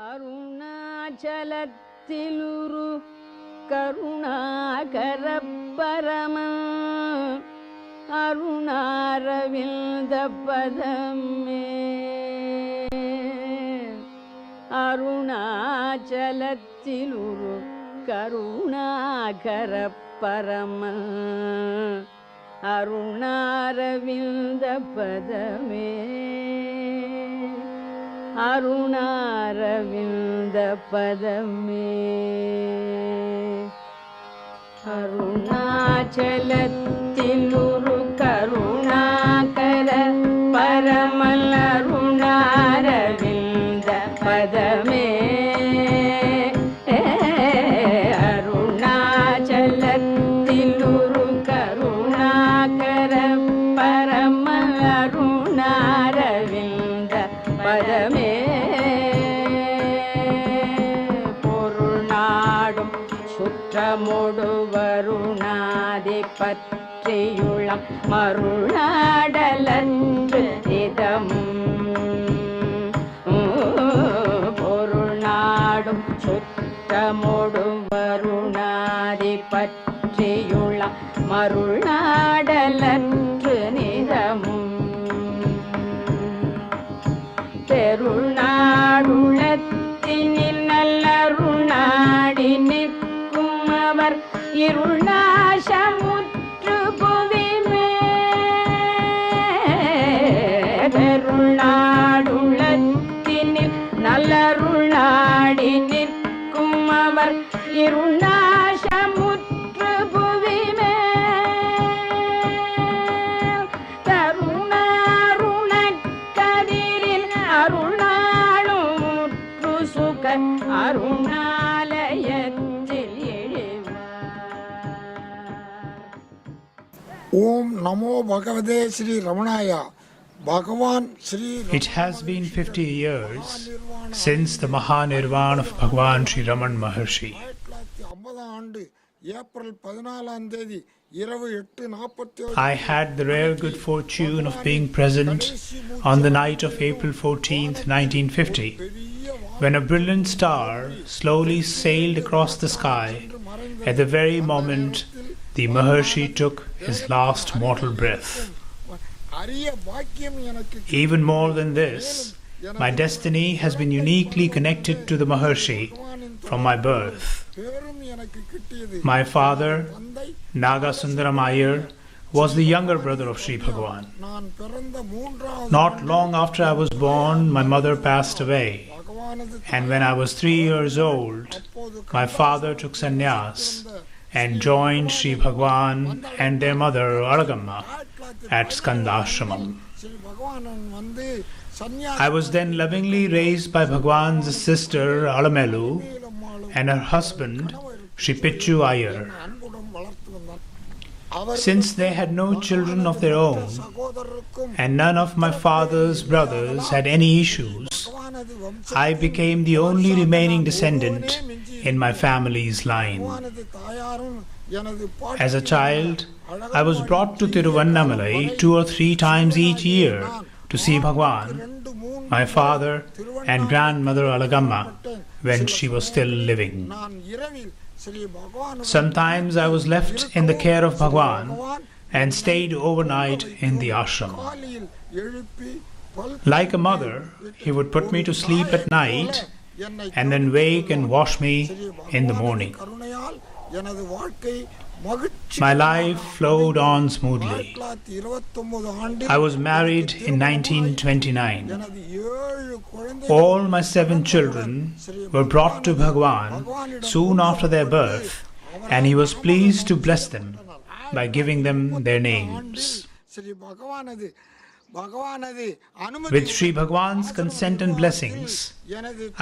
அருணாச்சலத்திலுரு கருணாகர பரம அருணாரவிந்த பதமே அருணாச்சலத்திலுரு கருணாகர பரம அருணாரவிந்த பதமே அருணாரவிந்த பதமே அருணாச்சலத்திலுரு கருணாகர பரமல் அருணாரவிந்த பதமே அருணாச்சலத்திலுரு கருணாகர பரமல் அருணாரவிந்த பதமே பொருநாடும் சுற்றமொடு வருணாதி பற்றியுளம் மருளாடலன்று இதமும் பொருநாடும் சுற்றமொடு வருணாதி பற்றியுளம் மருளாடலன்று நிதமும் பெருநாடுளத்தினில் நல்லருணாடி நிற்கும் அவர் இருள்நாசமுற்று புவிமே பெருநாடுளத்தினில் நல்லருணாடி நிற்கும் அவர் இருள்நாசமுற்று புவிமே தருணாருணக்கதிரில் அருணாளுற்று சுக அருணாலயத்தில் எழுவார். Om Namo Bhagavate Sri Ramanaya. Bhagavan Sri Ramana It has been 50 years since the Mahanirvana of Bhagavan Sri Ramana Maharshi. I had the rare good fortune of being present on the night of April 14th, 1950, when a brilliant star slowly sailed across the sky at the very moment the Maharshi took his last mortal breath. Even more than this, my destiny has been uniquely connected to the Maharshi from my birth. My father, Nagasundaram Iyer, was the younger brother of Sri Bhagavan. Not long after I was born, my mother passed away, and when I was 3 years old, my father took sannyas and joined Sri Bhagavan and their mother Alagamma at Skandashramam. I was then lovingly raised by Bhagavan's sister Alamelu and her husband Sri Pichu Iyer. Since they had no children of their own and none of my father's brothers had any issues, I became the only remaining descendant in my family's line. As a child, I was brought to Annamalai 2 or 3 times each year to see Bhagavan, my father and grandmother Alagamma when she was still living. Sometimes I was left in the care of Bhagavan and stayed overnight in the ashram. Like a mother, he would put me to sleep at night and then wake and wash me in the morning. My life flowed on smoothly. I was married in 1929. All my 7 children were brought to Bhagavan soon after their birth, and he was pleased to bless them by giving them their names. With Sri Bhagavan's consent and blessings,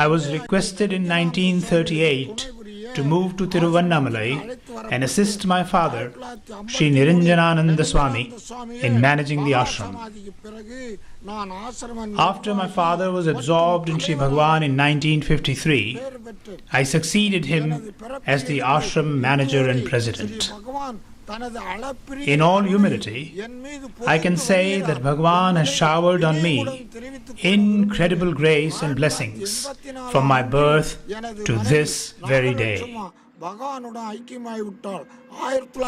I was requested in 1938 to move to Tiruvannamalai and assist my father, Sri Niranjanananda Swami, in managing the ashram. After my father was absorbed in Sri Bhagavan in 1953, I succeeded him as the ashram manager and president. In all humility, I can say that Bhagavan has showered on me incredible grace and blessings from my birth to this very day.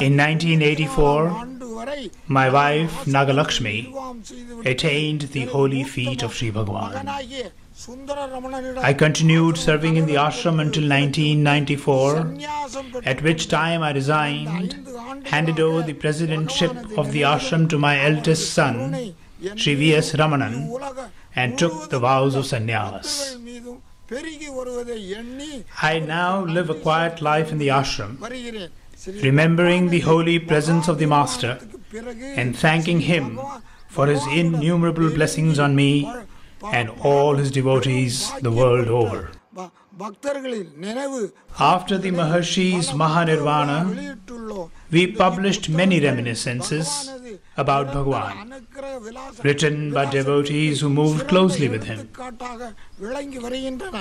In 1984, my wife Nagalakshmi attained the holy feet of Sri Bhagavan. I continued serving in the ashram until 1994, at which time I resigned, handed over the presidentship of the ashram to my eldest son, Sri V.S. Ramanan, and took the vows of sannyas. I now live a quiet life in the ashram, remembering the holy presence of the Master and thanking him for his innumerable blessings on me and all his devotees the world over. After the Maharshi's Mahanirvana, we published many reminiscences about Bhagavan, written by devotees who moved closely with him.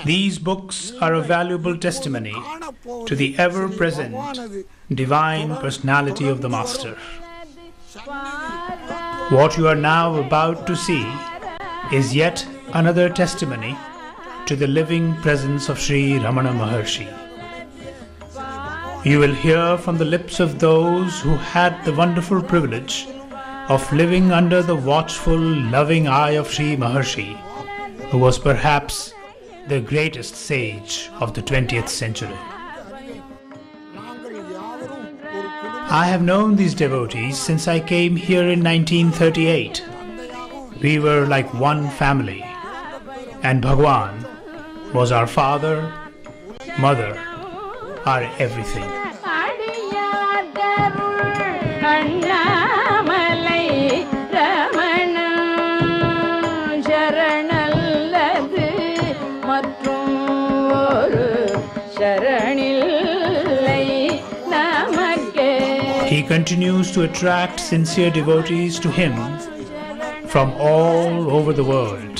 These books are a valuable testimony to the ever-present divine personality of the Master. What you are now about to see is yet another testimony to the living presence of Sri Ramana Maharshi. You will hear from the lips of those who had the wonderful privilege of living under the watchful, loving eye of Sri Maharshi, who was perhaps the greatest sage of the 20th century. I have known these devotees since I came here in 1938. We were like one family, and Bhagavan was our father, mother, our everything. Annamalai Ramana Sharanallathu மற்றும் ஒரு சரணில்லை நமக்கே. He continues to attract sincere devotees to him from all over the world,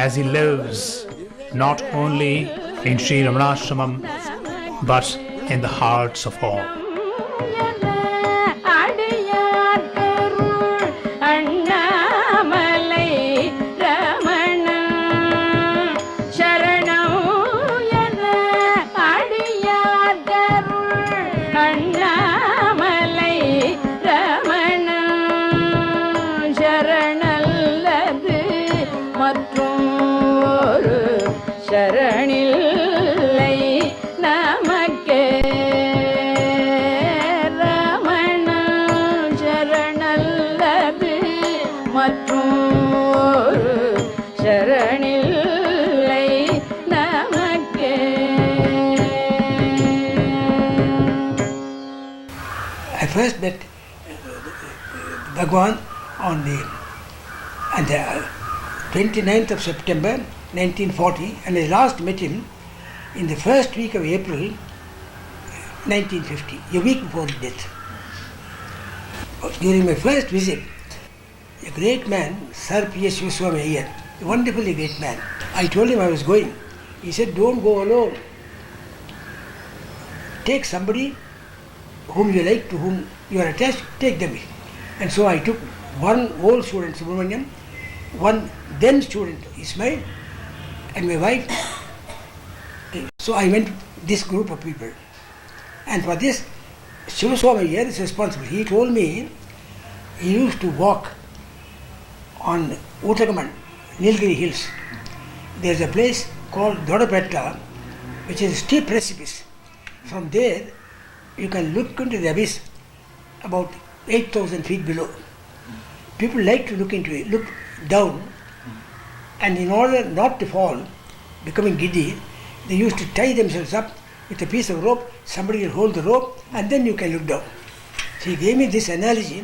as he lives not only in Sri Ramanasramam but in the hearts of all. Annamalai Ramana Sharanam Yana Adiyargarul Annamalai Ramana Sharanallathu மற்றும் ஒரு சரணில்லை நமக்கே. ரமண சரணல்லது மற்றும் ஒரு சரணில்லை நமக்கே. I first met Bhagavan on the 29th of September 1940, and I last met him in the first week of April 1950, a week before his death. During my first visit, a great man, Sir P.S. Swami, a wonderfully great man, I told him I was going. He said, "Don't go alone. Take somebody whom you like, to whom you are attached, take them." And so I took one old student, Subramaniam, one then student, Ismail, and my wife. So I went to this group of people. And for this, Shivaswami here is responsible. He told me he used to walk on Uttarakhand, Nilgiri Hills. There's a place called Dodapetta, which is a steep precipice. From there, you can look into the abyss about 8,000 feet below. People like to look into it, look down, and in order not to fall, becoming giddy, they used to tie themselves up with a piece of rope. Somebody will hold the rope, and then you can look down. So he gave me this analogy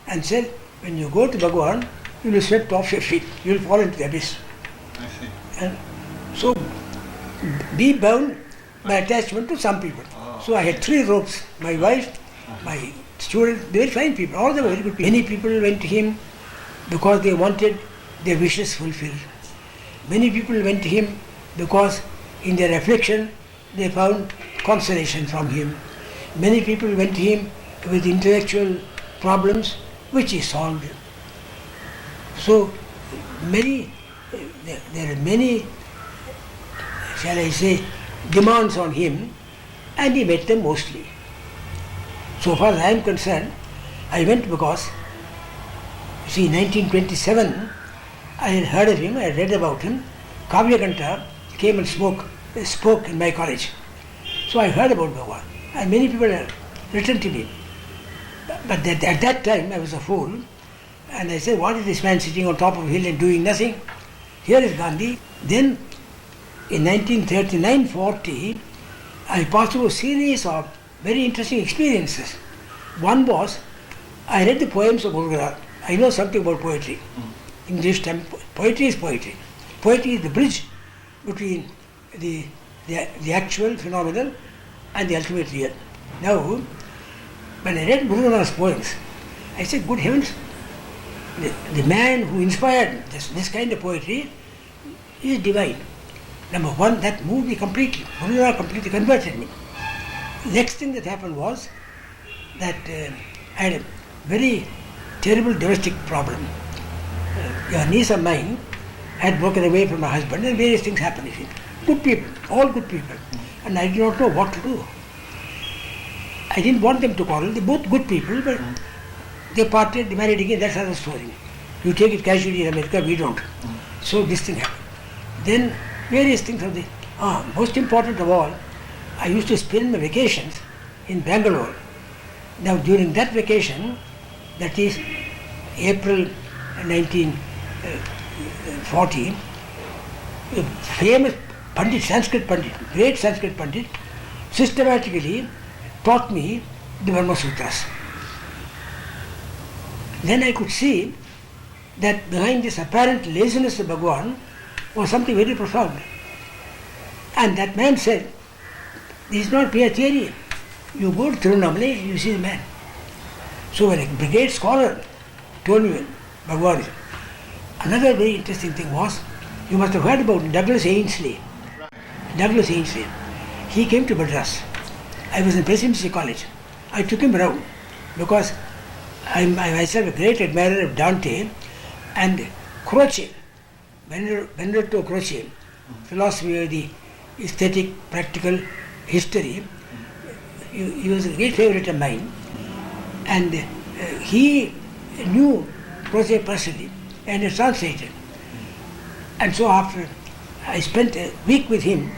and said, when you go to Bhagavan, you will swept off your feet, you will fall into the abyss. I see. And so be bound by attachment to some people. So I had 3 ropes, my wife, my student, very fine people, all the very good people. Many people went to him because they wanted their wishes fulfilled. Many people went to him because in their affliction they found consolation from him. Many people went to him with intellectual problems which he solved. So there are many, shall I say, demands on him, and he met them mostly. So far as I am concerned, I went because, see, in 1927, I had heard of him, I had read about him. Kavya Kanta came and spoke in my college. So I heard about Bhagavan, and many people had written to me. But at that time I was a fool, and I said, what is this man sitting on top of a hill and doing nothing? Here is Gandhi. Then in 1939-40, I passed through a series of very interesting experiences. One was, I read the poems of Gurugara. I know something about poetry. English time, poetry is poetry. Poetry is the bridge between the actual, phenomenal, and the ultimate real. Now, when I read Gurugara's poems, I said, good heavens, the man who inspired this kind of poetry is divine. Number one, that moved me completely. Gurugara completely converted me. Next thing that happened was that I had a very terrible domestic problem. A niece of mine had broken away from her husband, and various things happened. Good people, all good people. And I did not know what to do. I didn't want them to quarrel. They're both good people, but they parted, they married again, that's another story. You take it casually in America, we don't. So this thing happened. Then various things of the... most important of all, I used to spend my vacations in Bangalore. Now during that vacation, that is April 1940, a famous Pandit, Sanskrit Pandit, great Sanskrit Pandit, systematically taught me the Brahma Sutras. Then I could see that behind this apparent laziness of Bhagavan was something very profound. And that man said, this is not mere theory. You go to Tirunamlai, you see the man. So when a brigade scholar told me Bhagavan is. Another very interesting thing was, you must have heard about Douglas Ainsley. Douglas Ainsley. He came to Madras. I was in Presidency College. I took him around because I myself a great admirer of Dante and Croce, Benedetto Croce, philosophy of the aesthetic, practical history. He was a great favorite of mine, and he knew Croce personally and translated. And so after I spent a week with him,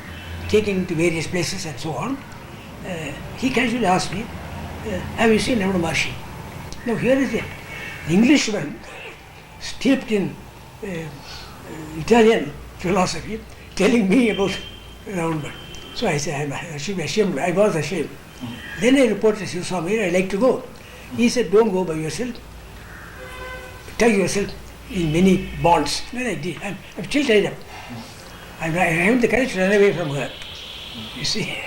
taking him to various places and so on, he casually asked me, have you seen Ramana Maharshi? Now here is an Englishman steeped in Italian philosophy telling me about Ramana. So I said, I should be ashamed. I was ashamed. Then I reported to Swami, I'd like to go. He said, don't go by yourself. Tie yourself in many bonds. Then I did. I'm still tied up. I haven't the courage to run away from her. You see,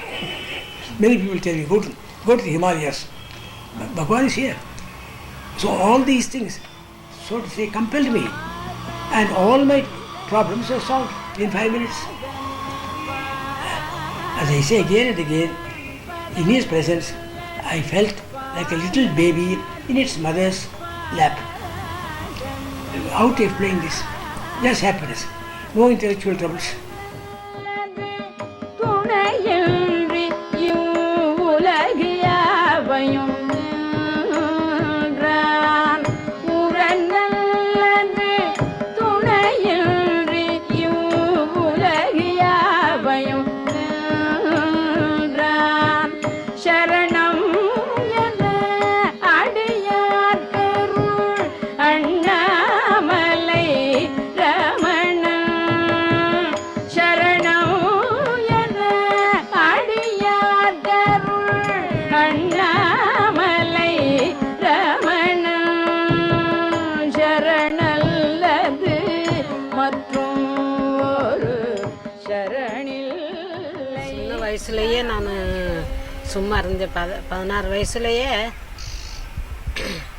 many people tell you, go to the Himalayas. Bhagavan is here. So all these things, so to say, compelled me. And all my problems are solved in 5 minutes. As I say again and again, in his presence, I felt like a little baby in its mother's lap. How to explain this? Just happiness. No intellectual troubles. வயசுலேயே நான் சும்மா இருந்தேன். 16 வயசுலேயே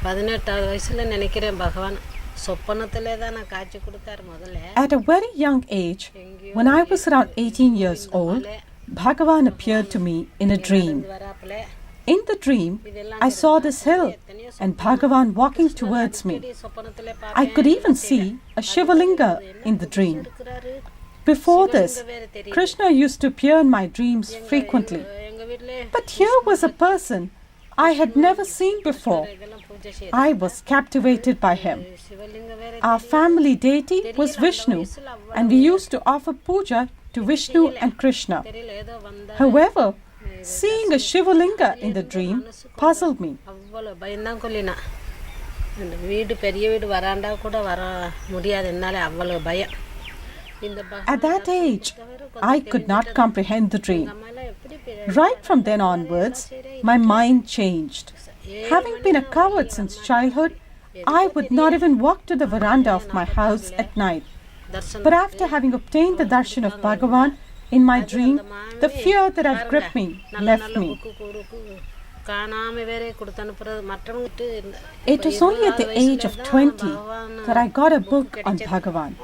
18வது வயசில் நினைக்கிறேன் பகவான் சொப்பனத்திலே தான் நான் காட்சி கொடுத்தார் முதல்ல. At a very young age, when I was around 18 years old, Bhagavan appeared to me in a dream. In the dream, I saw this hill and Bhagavan walking towards me. I could even see a Shivalinga in the dream. Before this, Krishna used to appear in my dreams frequently. But here was a person I had never seen before. I was captivated by him. Our family deity was Vishnu, and we used to offer puja to Vishnu and Krishna. However, seeing a Shivalinga in the dream puzzled me. At that age, I could not comprehend the dream. Right from then onwards, my mind changed. Having been a coward since childhood, I would not even walk to the veranda of my house at night. But after having obtained the darshan of Bhagavan in my dream, the fear that had gripped me left me. It was only at the age of 20 that I got a book on Bhagavan.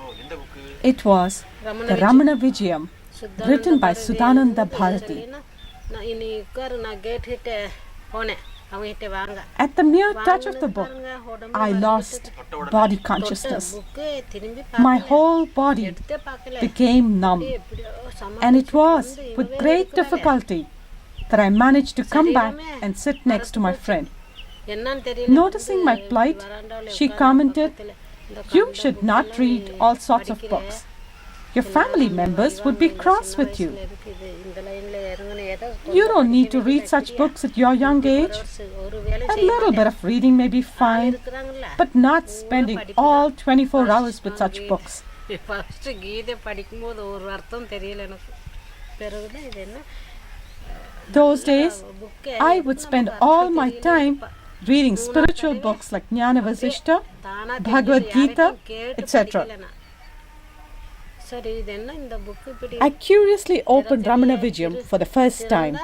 It was the Ramana Vijayam, written by Sudananda Bharati. At the mere touch of the book, I lost body consciousness. My whole body became numb, and it was with great difficulty that I managed to come back and sit next to my friend. Noticing my plight, she commented, "You should not read all sorts of books. Your family members would be cross with you. You don't need to read such books at your young age. A little bit of reading may be fine, but not spending all 24 hours with such books." Those days, I would spend all my time reading spiritual books like Jnana Vasishta, Bhagavad Gita, etc. I curiously opened Ramana Vijayam for the first time.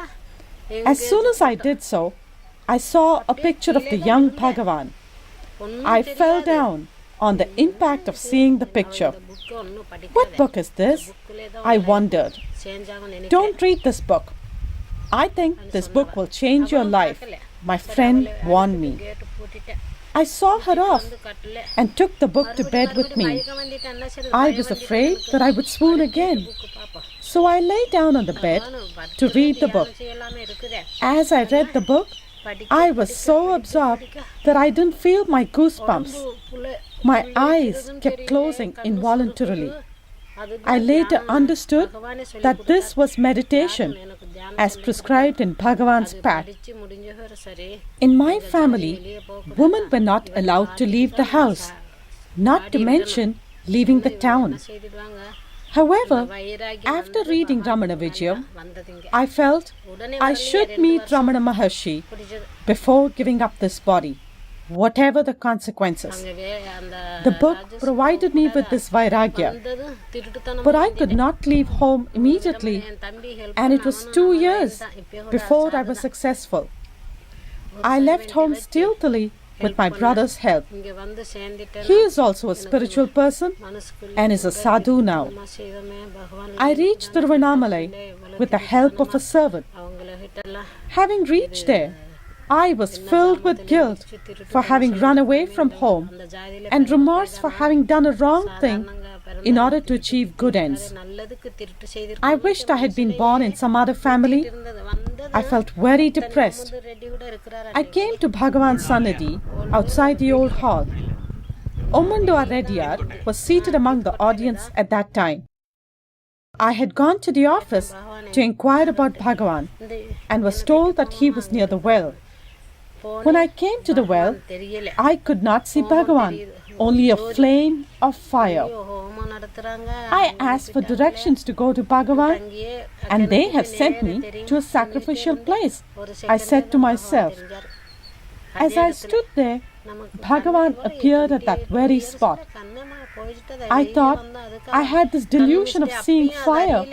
As soon as I did so, I saw a picture of the young Bhagavan. I fell down on the impact of seeing the picture. What book is this? I wondered. Don't read this book. I think this book will change your life, my friend warned me. I saw her off and took the book to bed with me. I was afraid that I would swoon again. So I lay down on the bed to read the book. As I read the book, I was so absorbed that I didn't feel my goosebumps. My eyes kept closing involuntarily. I later understood that this was meditation, as prescribed in Bhagavan's path. In my family, women were not allowed to leave the house, not to mention leaving the town. However, after reading Ramana Vijayam, I felt I should meet Ramana Maharshi before giving up this body, whatever the consequences. The book provided me with this vairagya, but I could not leave home immediately, and it was 2 years before I was successful. I left home stealthily with my brother's help. He is also a spiritual person and is a sadhu now. I reached Annamalai with the help of a servant. Having reached there, I was filled with guilt for having run away from home and remorse for having done a wrong thing in order to achieve good ends. I wished I had been born in some other family. I felt very depressed. I came to Bhagavan Sannidhi outside the old hall. Ommandua Reddy was seated among the audience at that time. I had gone to the office to inquire about Bhagavan and was told that he was near the well. When I came to the well, I could not see Bhagavan, only a flame of fire. I asked for directions to go to Bhagavan, and they have sent me to a sacrificial place, I said to myself. As I stood there, Bhagavan appeared at that very spot. I thought I had this delusion of seeing fire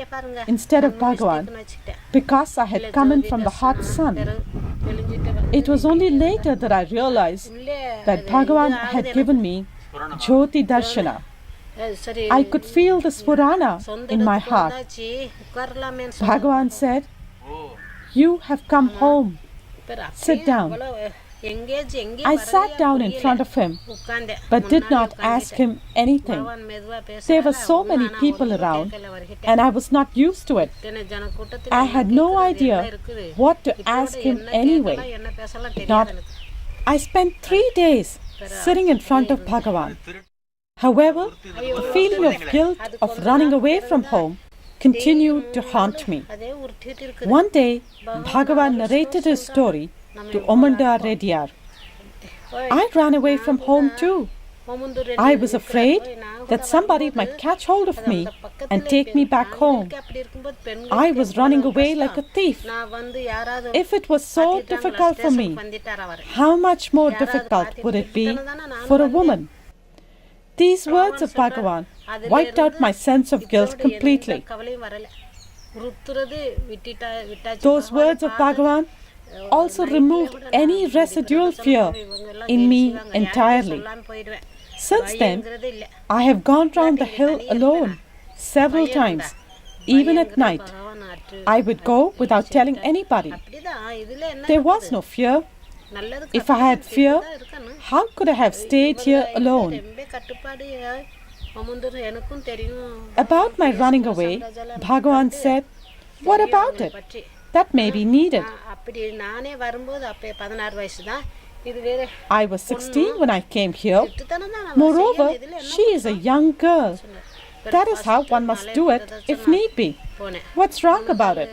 instead of Bhagavan because I had come in from the hot sun. It was only later that I realized that Bhagavan had given me Jyoti Darshana. I could feel the Spurana in my heart. Bhagavan said, "You have come home. sit down. I sat down in front of him, but did not ask him anything. There were so many people around, and I was not used to it. I had no idea what to ask him anyway. I spent 3 days sitting in front of Bhagavan. However, the feeling of guilt of running away from home continued to haunt me. One day, Bhagavan narrated his story to Annamalai Reddy. I ran away from home too. I was afraid that somebody might catch hold of me and take me back home. I was running away like a thief. If it was so difficult for me, how much more difficult would it be for a woman? These words of Bhagavan wiped out my sense of guilt completely. Those words of Bhagavan also removed any residual fear in me entirely. Since then, I have gone round the hill alone several times, even at night. I would go without telling anybody. There was no fear. If I had fear, how could I have stayed here alone? About my running away, Bhagavan said, "What about it? That may be needed." I was 16 when I came here. Moreover, she is a young girl. That is how one must do it if need be. What's wrong about it?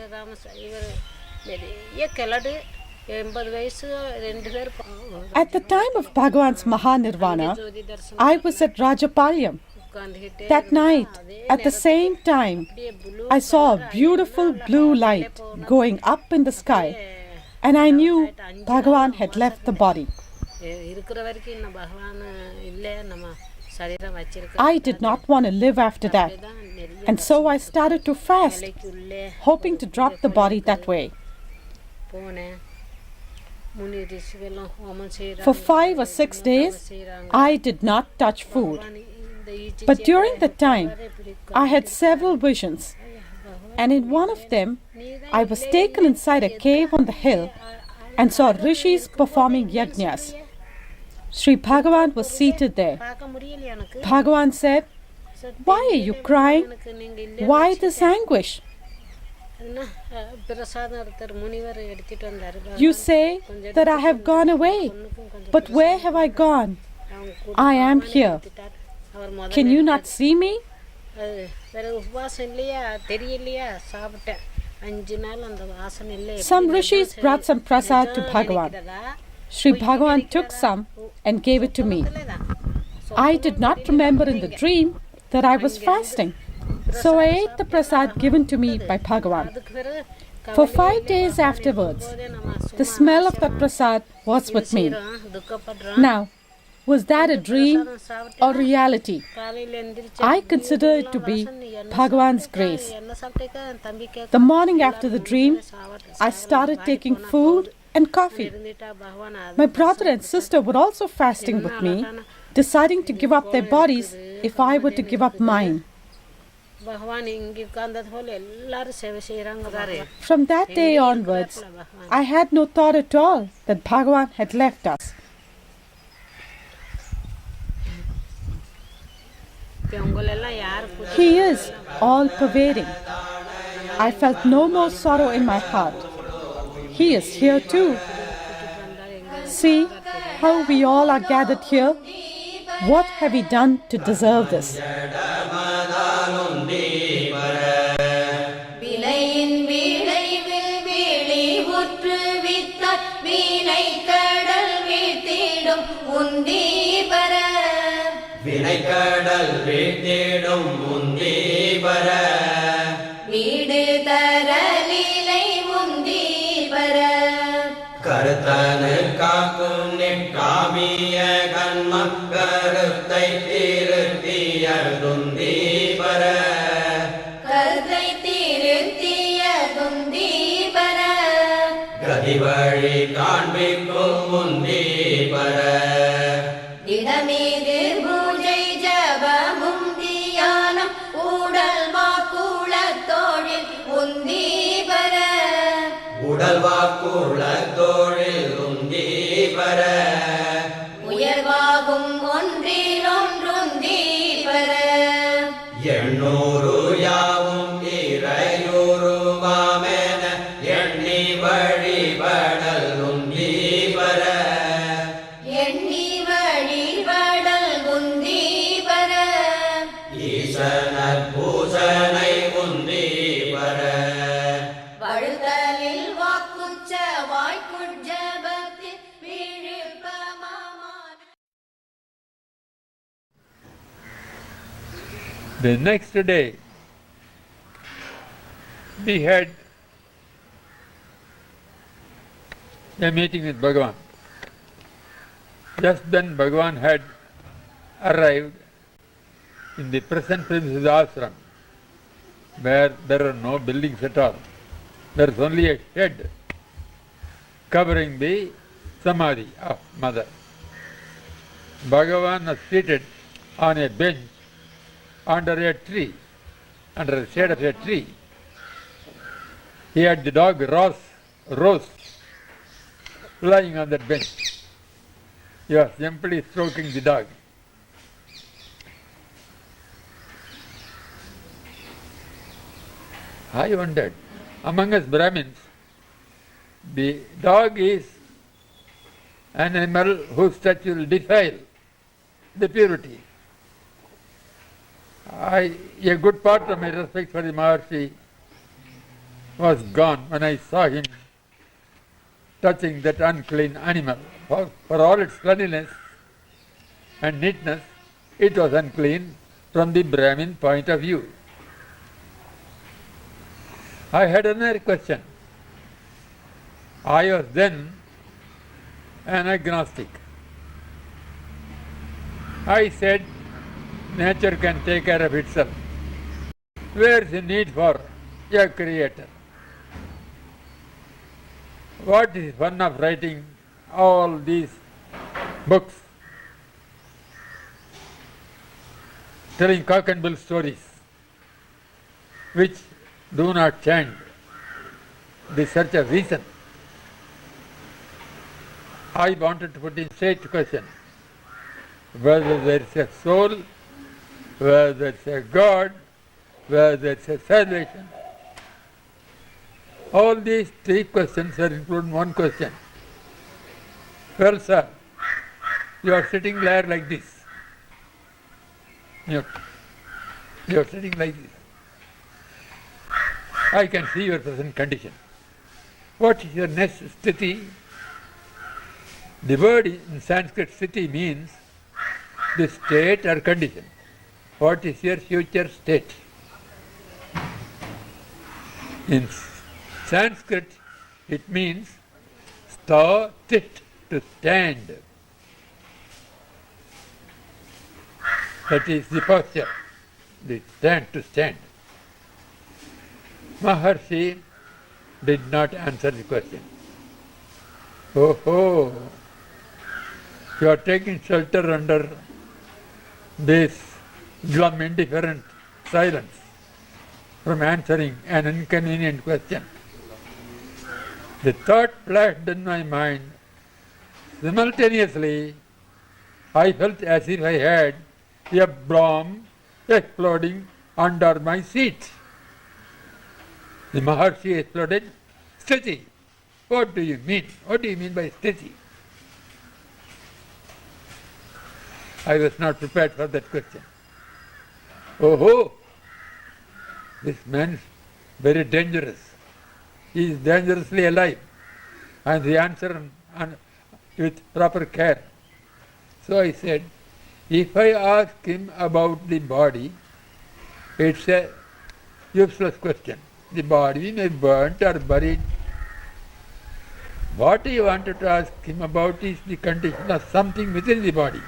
At the time of Bhagavan's Mahanirvana, I was at Rajapalyam. That night, at the same time, I saw a beautiful blue light going up in the sky, and I knew Bhagavan had left the body. I did not want to live after that, and so I started to fast, hoping to drop the body that way. For 5 or 6 days, I did not touch food. But during that time, I had several visions, and in one of them, I was taken inside a cave on the hill and saw rishis performing yajnas. Sri Bhagavan was seated there. Bhagavan said, "Why are you crying? Why this anguish? You say that I have gone away, but where have I gone? I am here. Can you not see me?" Some rishis brought some prasad to Bhagavan. Sri Bhagavan took some and gave it to me. I did not remember in the dream that I was fasting, so I ate the prasad given to me by Bhagavan. For 5 days afterwards, the smell of that prasad was with me. Now, was that a dream or reality? I consider it to be Bhagavan's grace. The morning after the dream, I started taking food and coffee. My brother and sister were also fasting with me, deciding to give up their bodies if I were to give up mine. From that day onwards, I had no thought at all that Bhagavan had left us. He is all-pervading. I felt no more sorrow in my heart. He is here too. See how we all are gathered here. What have we done to deserve this? வினைக்கடல் வீழ்த்திடும் முந்தீபர வீடு தரலிலை முந்தீபர கருத்தனு காக்கும் நிற்காமிய கண்மம் கருத்தை திருத்திய துந்தீபர கருத்தை திருத்திய துந்தீபர கதிவழி காண்பிக்கும் முந்தீபர திடமீது பூஜை ஜபமும் தியானம் உடல் வாக்குள தொழில் உந்தீபர உடல் வாக்குள தொழில் யாவும் இறையுருவாமென எண்ணி வழிபடல் உந்தி வர எண்ணி வழிபடல் உந்தி வர ஈசனர் பூசனை உந்தி வர வழுதலில் வாக்குச்ச வாய்க்குஜபத்தில் விழுப்பமான. The next day, we had a meeting with Bhagavan. Just then Bhagavan had arrived in the present premises of the ashram, where there are no buildings at all. There is only a shed covering the samadhi of mother. Bhagavan was seated on a bench under a tree, under the shade of a tree. He had the dog Rose lying on that bench. He was simply stroking the dog. I wondered, among us Brahmins, the dog is an animal whose touch will defile the purity. A good part of my respect for the Maharshi was gone when I saw him touching that unclean animal. For all its cleanliness and neatness, it was unclean from the Brahmin point of view. I had another question. I was then an agnostic. I said, nature can take care of itself. Where is the need for a creator? What is the fun of writing all these books, telling cock and bull stories, which do not chant the search of reason? I wanted to put in straight question, whether there is a soul, whether there is a God, whether there is a salvation. All these three questions are included in one question. Well, sir, you are sitting there like this. You are sitting like this. I can see your present condition. What is your next sthiti? The word in Sanskrit sthiti means the state or condition. What is your future state? In Sanskrit, it means sta, tit, to stand. That is the posture, the stand, to stand. Maharshi did not answer the question. Oh, you are taking shelter under this glum, indifferent silence from answering an inconvenient question. The thought flashed in my mind. Simultaneously, I felt as if I had a bomb exploding under my seat. The Maharshi exploded. Sthiti. What do you mean? What do you mean by sthiti? I was not prepared for that question. Oh, this man is very dangerous. He is dangerously alive. And the answer with proper care. So I said, if I ask him about the body, it's a useless question. The body may be burnt or buried. What I wanted to ask him about is the condition of something within the body.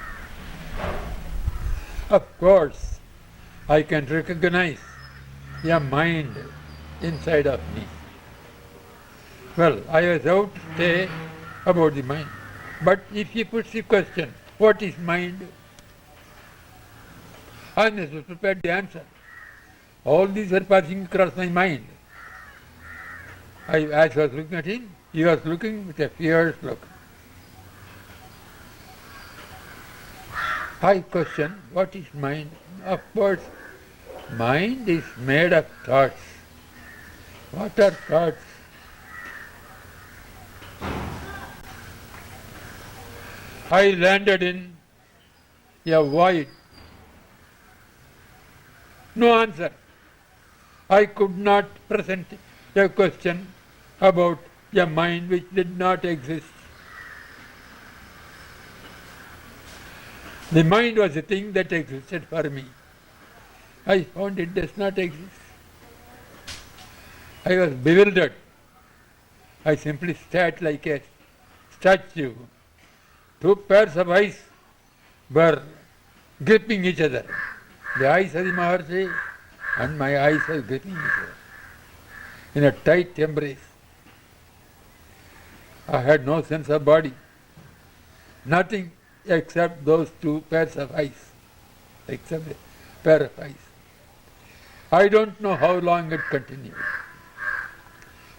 Of course, I can recognize a mind inside of me. Well, I was out to say about the mind. But if he puts the question, what is mind? I was prepared to answer. All these were passing across my mind. As I was looking at him, he was looking with a fierce look. I questioned, what is mind? Of course, Mind is made of thoughts. What are thoughts? I landed in a void. No answer. I could not present a question about a mind which did not exist. The mind was a thing that existed for me. I found it does not exist. I was bewildered. I simply sat like a statue. Two pairs of eyes were gripping each other. The eyes of the Maharshi and my eyes were gripping each other in a tight embrace. I had no sense of body, nothing except those two pairs of eyes, except a pair of eyes. I don't know how long it continued.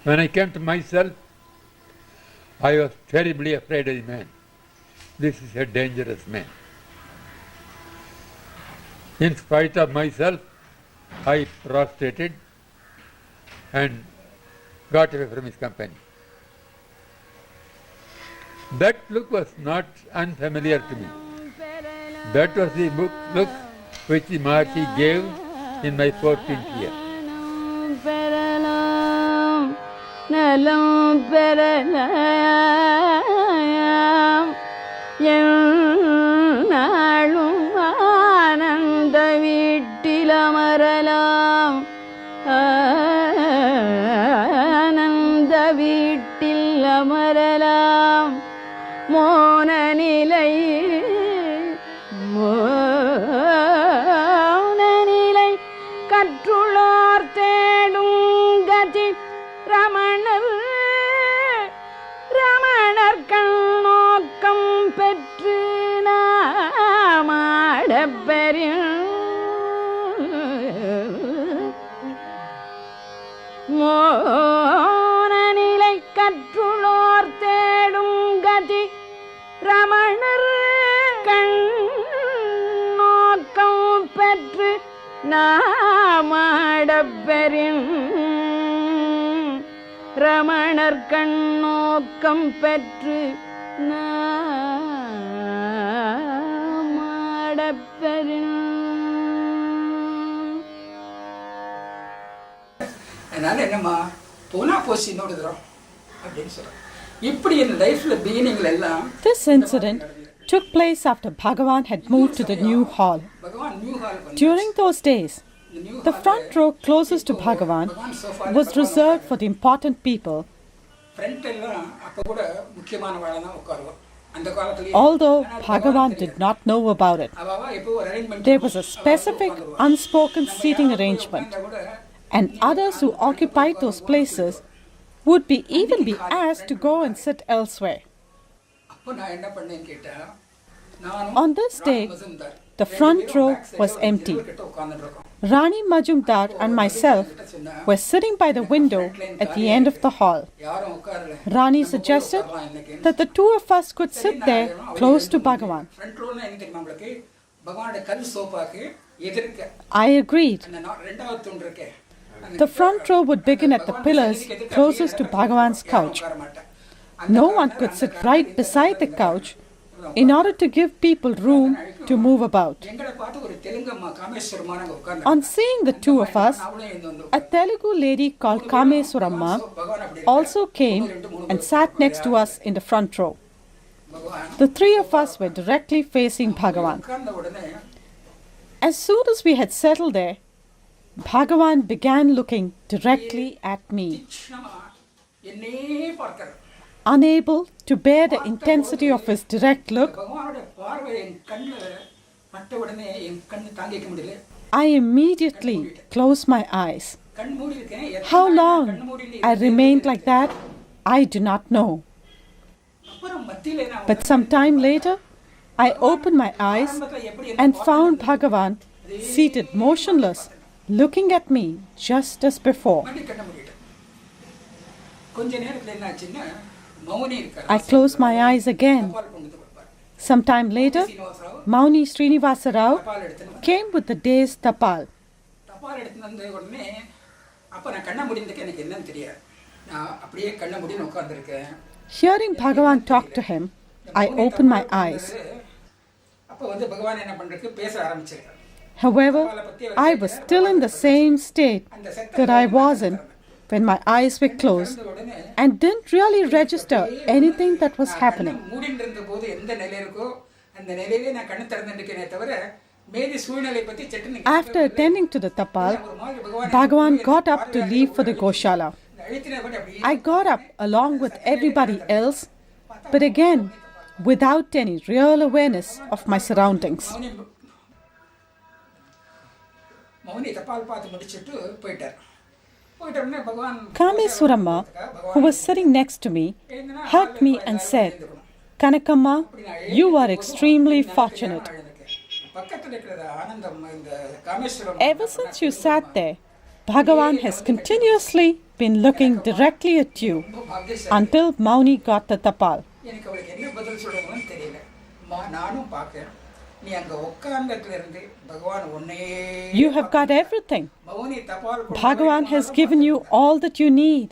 When I came to myself, I was terribly afraid of the man. This is a dangerous man. In spite of myself, I prostrated and got away from his company. That look was not unfamiliar to me. That was the look which the Maharshi gave in my 14th year. நலம் பெறலாம் நாளும் ஆனந்த வீட்டில் அமரலாம் ஆனந்த வீட்டில் அமரலாம் மோன நிலை கற்றுள்ளார் தேடும் கதி ரமணர் கண்ணோக்கம் பெற்று நாமாடப்பெறின் மோன நிலை கற்றுள்ளோர் தேடும் கதி ரமணர் கண்ணோக்கம் பெற்று நாமாடப்பெறின் ரமணர் கண்ணோக்கம் பெற்று நாமாடப்பெறின். அதனால என்னம்மா போனா போச்சு நோடுதுறோம் அப்படின்னு சொல்றோம். இப்படி என் லைஃப்ல பிகினிங்ல எல்லாம் This incident took place after Bhagavan had moved to the new hall. During those days, the front row closest to Bhagavan was reserved for the important people. Although Bhagavan did not know about it, there was a specific unspoken seating arrangement, and others who occupied those places would even be asked to go and sit elsewhere. On this day, the front row was empty. Rani Majumdar and myself were sitting by the window at the end of the hall. Rani suggested that the two of us could sit there close to Bhagavan. I agreed. The front row would begin at the pillars closest to Bhagavan's couch. No one could sit right beside the couch in order to give people room to move about. On seeing the two of us, a Telugu lady called Kameswaramma also came and sat next to us in the front row. The three of us were directly facing Bhagavan. As soon as we had settled there, Bhagavan began looking directly at me. Unable to bear the intensity of his direct look, I immediately closed my eyes. How long I remained like that, I do not know. But some time later, I opened my eyes and found Bhagavan seated motionless, looking at me just as before. I closed my eyes again. Some time later, Mauni Srinivasa Rao came with the day's tapal. தப்பால் எடுத்து வந்த உடனே அப்போ நான் கண்ண முடிந்ததுக்கு எனக்கு என்னன்னு தெரியாது. நான் அப்படியே கண்ண முடின்னு உட்காந்துருக்கேன். Hearing Bhagavan talk to him, I opened my eyes. அப்போ வந்து பகவான் என்ன பண்ணுறதுக்கு பேச ஆரம்பிச்சிருக்காரு. However, I was still in the same state that I was in when my eyes were closed and didn't really register anything that was happening. After attending to the tapal, Bhagavan got up to leave for the Goshala. I got up along with everybody else, but again, without any real awareness of my surroundings. Kameswaramma, who was sitting next to me, hugged me and said, "Kanakammal, you are extremely fortunate. Ever since you sat there, Bhagavan has continuously been looking directly at you until Mauni got the tapal." You have got everything. Bhagavan has given you all that you need.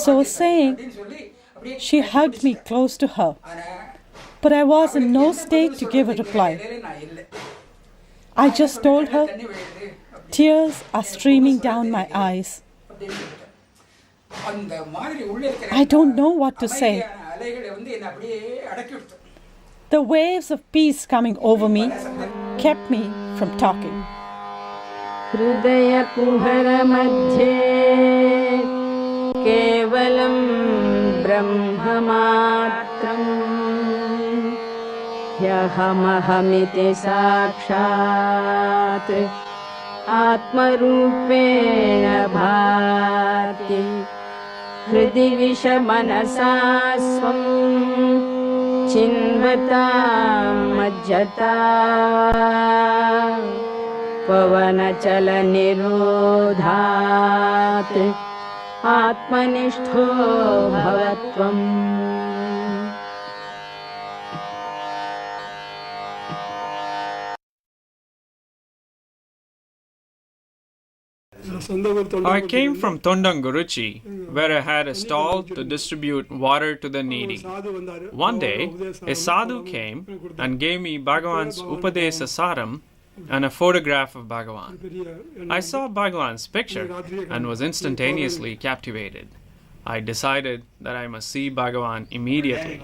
So saying, she hugged me close to her. But I was in no state to give a reply. I just told her, tears are streaming down my eyes. I don't know what to say. The waves of peace coming over me kept me from talking. Hridaya kuhara madhye kevalam brahmamatram yahamaham sakshat atmarupena bhati hridi vishamanasa swam chinvata majjata pavanachala nirodhat atmanistho bhavatvam. I came from Tondanguruchi, where I had a stall to distribute water to the needy. One day, a sadhu came and gave me Bhagavan's Upadesa Saram and a photograph of Bhagavan. I saw Bhagavan's picture and was instantaneously captivated. I decided that I must see Bhagavan immediately.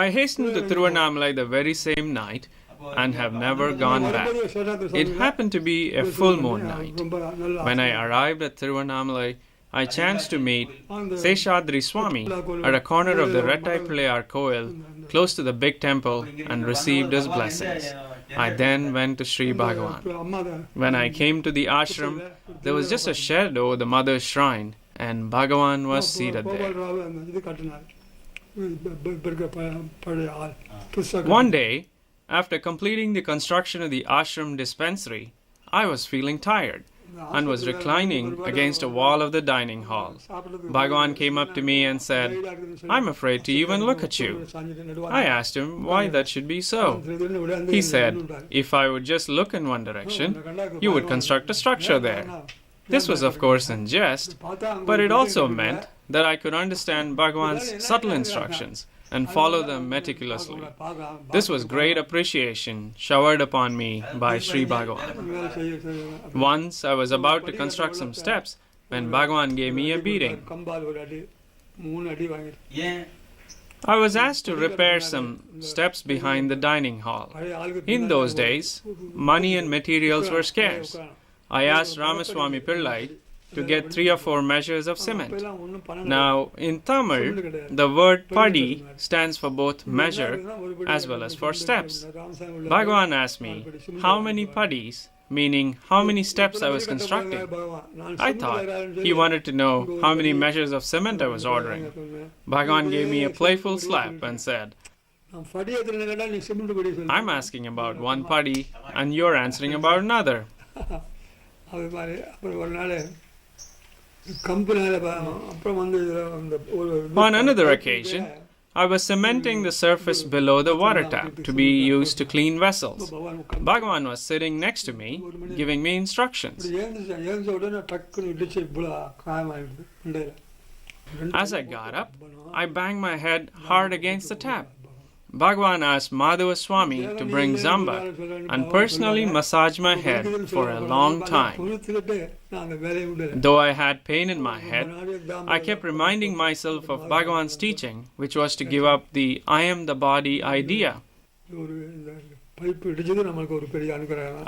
I hastened to Tiruvannamalai the very same night and have never gone back. It happened to be a full moon night. When I arrived at Tiruvannamalai, I chanced to meet Seshadri Swami at a corner of the Rettai Pillayar Koil, close to the big temple, and received his blessings. I then went to Sri Bhagavan. When I came to the ashram, there was just a shed over the mother's shrine, and Bhagavan was seated there. One day, after completing the construction of the ashram dispensary, I was feeling tired and was reclining against a wall of the dining hall. Bhagavan came up to me and said, "I'm afraid to even look at you." I asked him why that should be so. He said, if I would just look in one direction, you would construct a structure there. This was of course in jest, but it also meant that I could understand Bhagavan's subtle instructions and follow them meticulously. This was great appreciation showered upon me by Sri Bhagavan. Once I was about to construct some steps when Bhagavan gave me a beating. I was asked to repair some steps behind the dining hall. In those days, money and materials were scarce. I asked Ramaswami Pillai to get 3 or 4 measures of cement. Now, in Tamil, the word padi stands for both measure as well as for steps. Bhagavan asked me how many padis, meaning how many steps I was constructing. I thought he wanted to know how many measures of cement I was ordering. Bhagavan gave me a playful slap and said, "I'm asking about 1 padi and you're answering about another." On another occasion, I was cementing the surface below the water tap to be used to clean vessels. Bhagavan was sitting next to me, giving me instructions. As I got up, I banged my head hard against the tap. Bhagavan asked Madhava Swami to bring Zamba and personally massage my head for a long time. Though I had pain in my head, I kept reminding myself of Bhagavan's teaching, which was to give up the I am the body idea.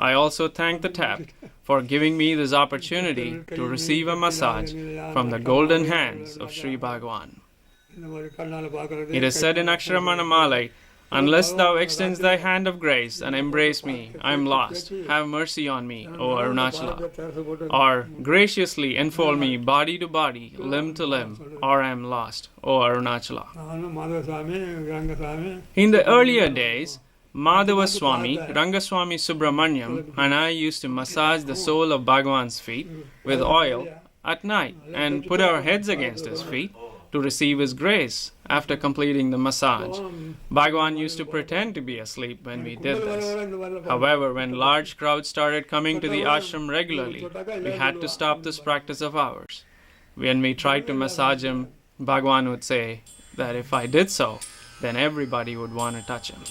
I also thanked the tap for giving me this opportunity to receive a massage from the golden hands of Sri Bhagavan. It is said in Aksharam Annamalai, unless thou extends thy hand of grace and embrace me, I am lost. Have mercy on me, O Arunachala. Or graciously enfold me body to body, limb to limb, or I am lost, O Arunachala. In the earlier days, Madhava Swami, Rangaswami Subramanyam, and I used to massage the sole of Bhagavan's feet with oil at night and put our heads against his feet to receive his grace after completing the massage. Bhagavan used to pretend to be asleep when we did this. However, when large crowds started coming to the ashram regularly, we had to stop this practice of ours. When we tried to massage him, Bhagavan would say that if I did so, then everybody would want to touch him.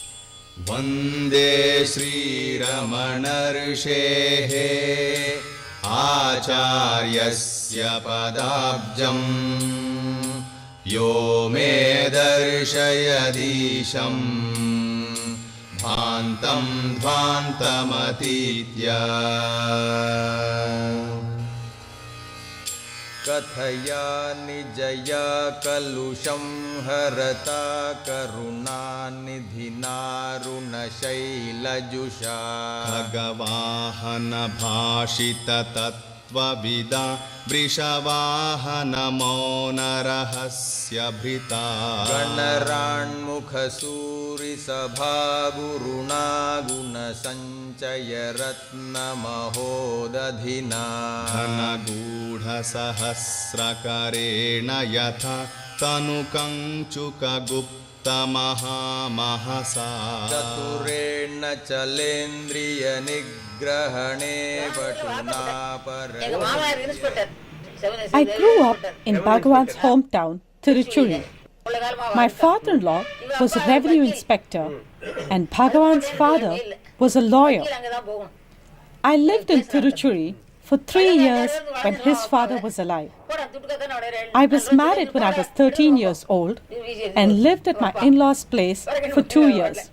Vande Sri Ramana Maharshi Acharyasya Padabjam Yo me darshayadisham Bhantam Dhvantamatitya Kathaya nijaya kalusham harata karuna nidhina runa shailajusha Bhagavahana bhashita tatvavida Vrishavahana mauna rahasya bhrita Ganaran mukha suri sabha guruna guna sanchaya ratna mahodadhina Dhana gudha sahasrakarena yatha tanukanchuka gupta maha mahasa Chaturena chalendriya nigrahane patuna paraya I grew up in Bhagavan's hometown, Tiruchuri. My father-in-law was a revenue inspector and Bhagavan's father was a lawyer. I lived in Tiruchuri for 3 years when his father was alive. I was married when I was 13 years old and lived at my in-laws' place for 2 years.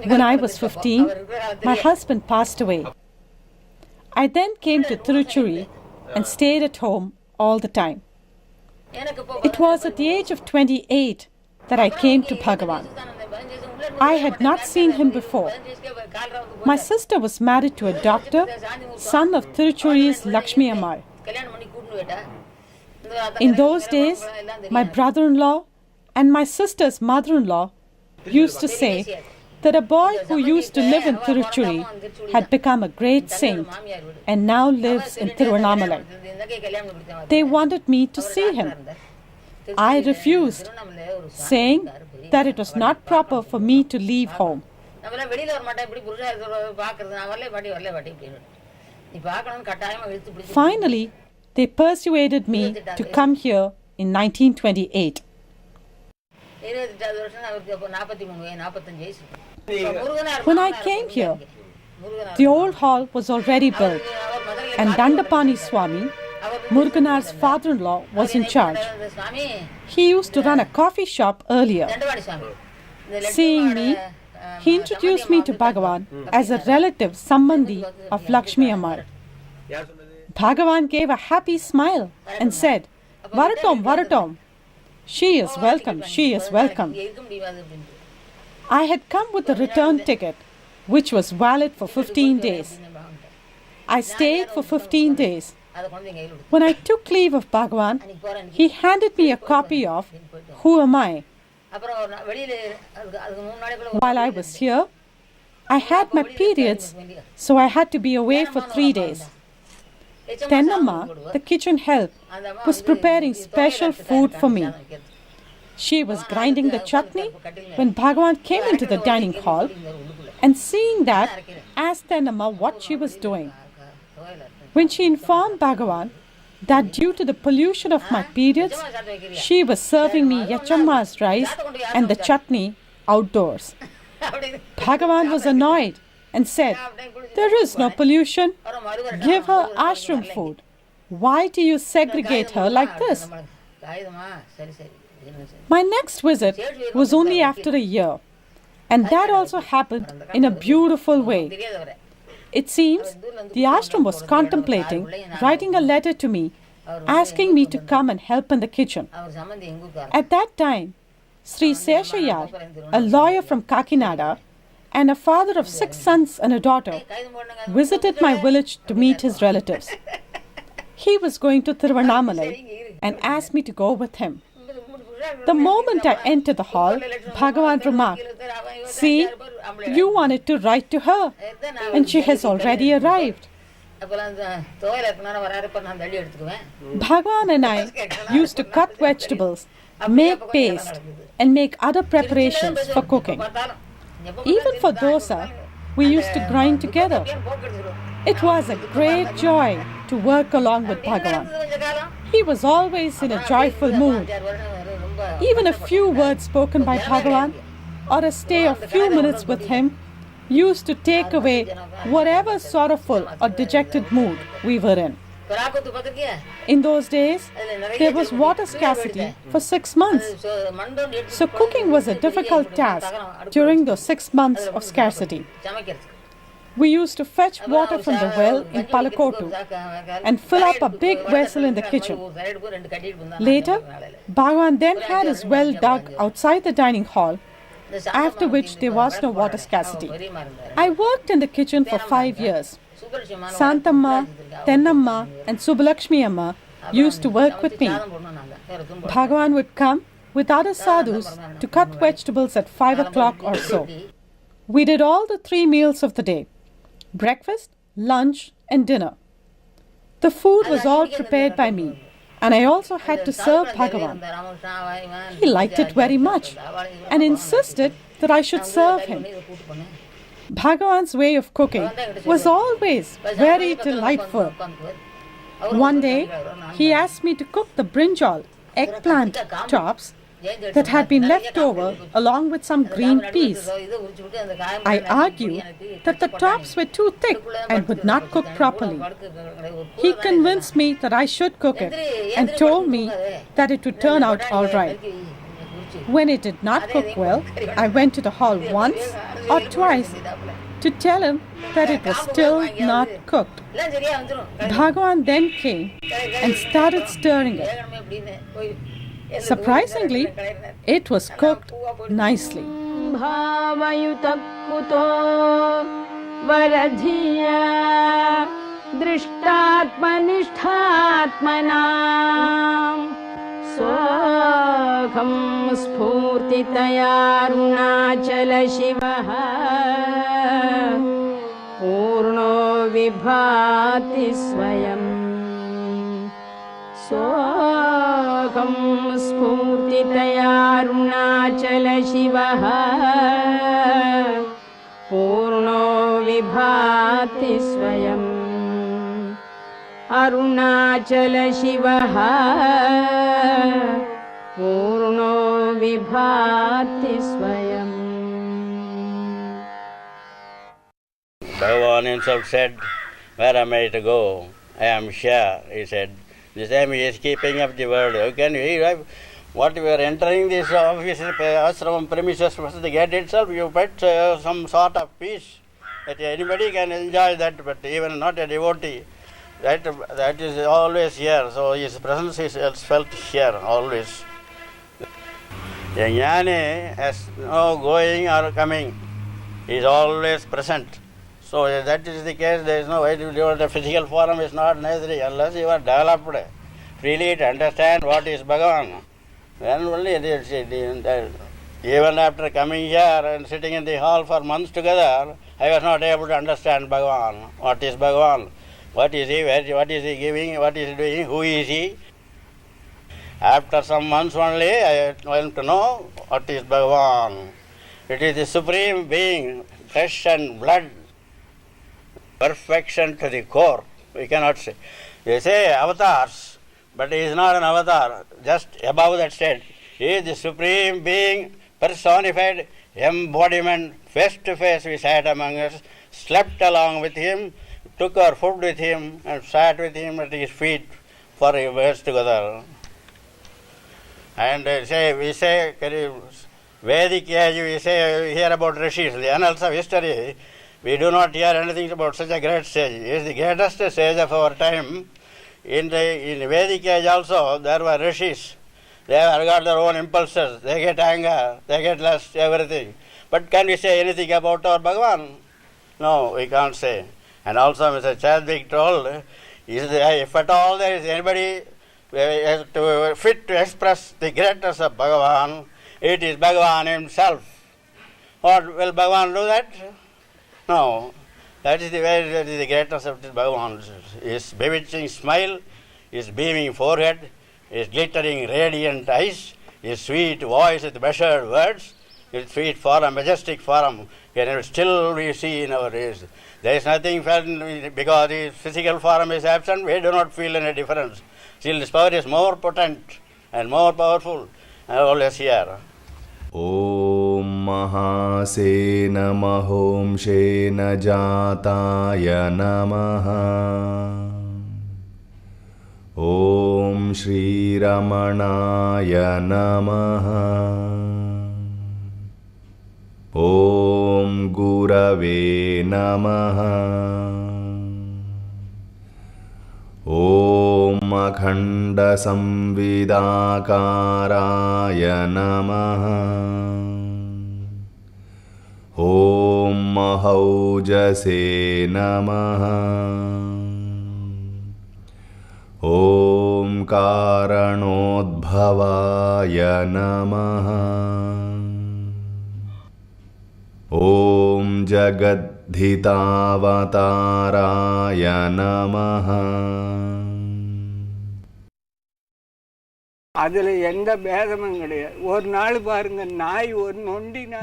When I was 15, my husband passed away. I then came to Tiruchuri and stayed at home all the time. It was at the age of 28 that I came to Bhagavan. I had not seen him before. My sister was married to a doctor, son of Tiruchuri's Lakshmi Ammal. In those days, my brother-in-law and my sister's mother-in-law used to say that a boy who used to live in Tiruchuri had become a great saint and now lives in Tiruvannamalai. They wanted me to see him. I refused, saying that it was not proper for me to leave home. Finally, they persuaded me to come here in 1928. When I came here, the old hall was already built and Dandapani Swami, Muruganar's father-in-law, was in charge. He used to run a coffee shop earlier. Seeing me, he introduced me to Bhagavan as a relative Sambandhi of Lakshmi Ammal. Bhagavan gave a happy smile and said, "Varatom, Varatom. She is welcome, she is welcome." I had come with a return ticket, which was valid for 15 days. I stayed for 15 days. When I took leave of Bhagavan, he handed me a copy of Who Am I? While I was here, I had my periods, so I had to be away for 3 days. Tennamma, the kitchen help, was preparing special food for me. She was grinding the chutney when Bhagavan came into the dining hall, and seeing that, asked Annamma what she was doing. When she informed Bhagavan that due to the pollution of my periods, she was serving me Yachamma's rice and the chutney outdoors. Bhagavan was annoyed and said, "There is no pollution. Give her ashram food. Why do you segregate her like this?" My next visit was only after a year, and that also happened in a beautiful way. It seems the ashram was contemplating writing a letter to me, asking me to come and help in the kitchen. At that time, Sri Seshayar, a lawyer from Kakinada, and a father of 6 sons and a daughter, visited my village to meet his relatives. He was going to Tiruvannamalai and asked me to go with him. The moment I entered the hall, Bhagavan remarked, "See, you wanted to write to her, and she has already arrived." Bhagavan and I used to cut vegetables, make paste, and make other preparations for cooking. Even for dosa, we used to grind together. It was a great joy to work along with Bhagavan. He was always in a joyful mood. Even a few words spoken by Bhagavan or a stay of few minutes with him used to take away whatever sorrowful or dejected mood we were in. In those days, there was water scarcity for 6 months. So cooking was a difficult task during those 6 months of scarcity. We used to fetch water from the well in Palakotu and fill up a big vessel in the kitchen. Later, Bhagavan then had his well dug outside the dining hall, after which there was no water scarcity. I worked in the kitchen for 5 years. Santamma, Tennamma and Subbulakshmi Amma used to work with me. Bhagavan would come with other sadhus to cut vegetables at 5 o'clock or so. We did all the 3 meals of the day: breakfast, lunch and dinner. The food was all prepared by me, and I also had to serve Bhagavan. He liked it very much and insisted that I should serve him. Bhagavan's way of cooking was always very delightful. One day, he asked me to cook the brinjal, eggplant tops that had been left over along with some green peas. I argued that the tops were too thick and would not cook properly. He convinced me that I should cook it and told me that it would turn out all right. When it did not cook well, I went to the hall once or twice to tell him that it was still not cooked. Bhagavan then came and started stirring it. Surprisingly, it was cooked nicely. Swakham spurtitaya arunachala shivah purno vibhati swayam. Swakham spurtitaya arunachala shivah purno vibhati swayam. Arunachala shivah purno vibhati swayam. Bhagavan himself said, "Where am I to go? I am here," he said. This time he is keeping up the world. How can you, what we are entering this office, ashram premises, the gate itself, you put some sort of peace that anybody can enjoy that, but even not a devotee. That is always here. So his presence is felt here always. A jnani has no going or coming. He is always present. So that is the case. There is no way to develop. The physical form is not necessary unless you are developed freely to understand what is Bhagavan. Then only even after coming here and sitting in the hall for months together, I was not able to understand Bhagavan. What is Bhagavan? What is he? What is he giving? What is he doing? Who is he? After some months only, I came to know what is Bhagavan. It is the Supreme Being, flesh and blood, perfection to the core. We cannot say. They say avatars, but he is not an avatar. Just above that state, he is the Supreme Being, personified embodiment. Face to face we sat among us, slept along with him, took our food with him, and sat with him at his feet for years together. And we say, Vedic age, we hear about rishis, the annals of history. We do not hear anything about such a great sage. He is the greatest sage of our time. In Vedic age also, there were rishis. They have got their own impulses. They get anger, they get lust, everything. But can we say anything about our Bhagavan? No, we can't say. And also Mr. Chadwick told, if at all there is anybody fit to express the greatness of Bhagavan, it is Bhagavan himself. What, will Bhagavan do that? No. That is the greatness of Bhagavan. His bewitching smile, his beaming forehead, his glittering radiant eyes, his sweet voice with measured words, his sweet form, majestic form, still we see in our days. There is nothing felt because his physical form is absent, we do not feel any difference. Still his power is more potent and more powerful and always here. Om Mahasena Mahomshena Jataya Namaha. Om Sri Ramanaya Namaha. Om Gurave Namaha. Om Akhanda Samvidakaraya Namaha. Om Mahaujase Namaha. Om Karanodbhavaya Namaha. Om Jagadhitaavataraya Namaha.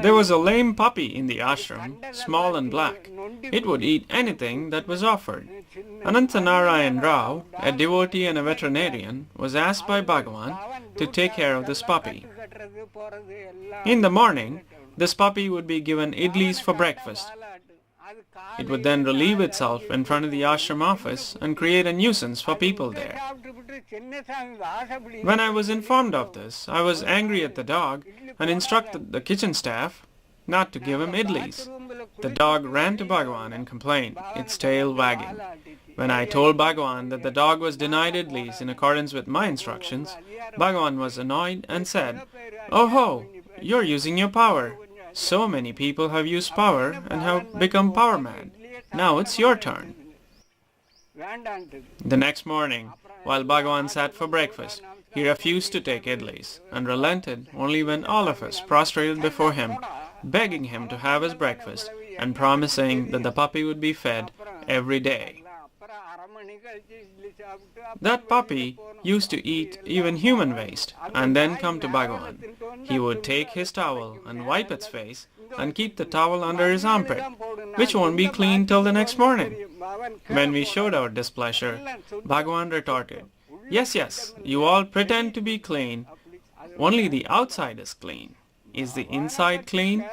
There was a lame puppy in the ashram, small and black. It would eat anything that was offered. Anantanarayan Rao, a devotee and a veterinarian, was asked by Bhagavan to take care of this puppy. In the morning, this puppy would be given idlis for breakfast. It would then relieve itself in front of the ashram office and create a nuisance for people there. When I was informed of this, I was angry at the dog and instructed the kitchen staff not to give him idlis. The dog ran to Bhagavan and complained, its tail wagging. When I told Bhagavan that the dog was denied idlis in accordance with my instructions, Bhagavan was annoyed and said, "Oh ho, you're using your power. So many people have used power and have become power mad. Now it's your turn." The next morning, while Bhagavan sat for breakfast, he refused to take idlis and relented only when all of us prostrated before him, begging him to have his breakfast and promising that the puppy would be fed every day. That puppy used to eat even human waste and then come to Bhagavan. He would take his towel and wipe its face and keep the towel under his armpit, which won't be clean till the next morning. When we showed our displeasure, Bhagavan retorted, Yes, you all pretend to be clean. Only the outside is clean. Is the inside clean?"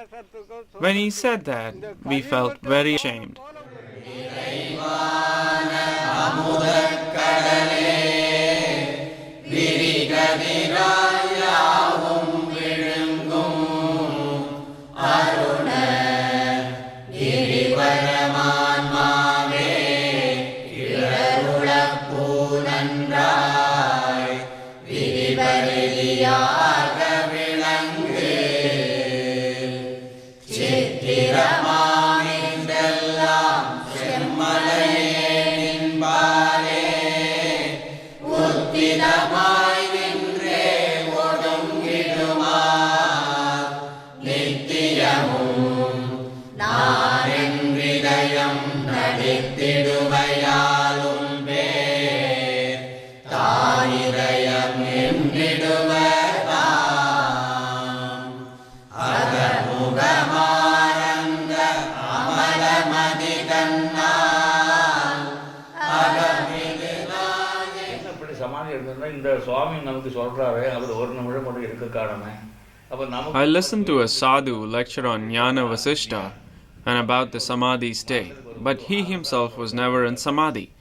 When he said that, we felt very ashamed. தானிதயம் I listened to a sadhu lecture on Jnana Vasishta and about the Samadhi state, but he himself was never in Samadhi.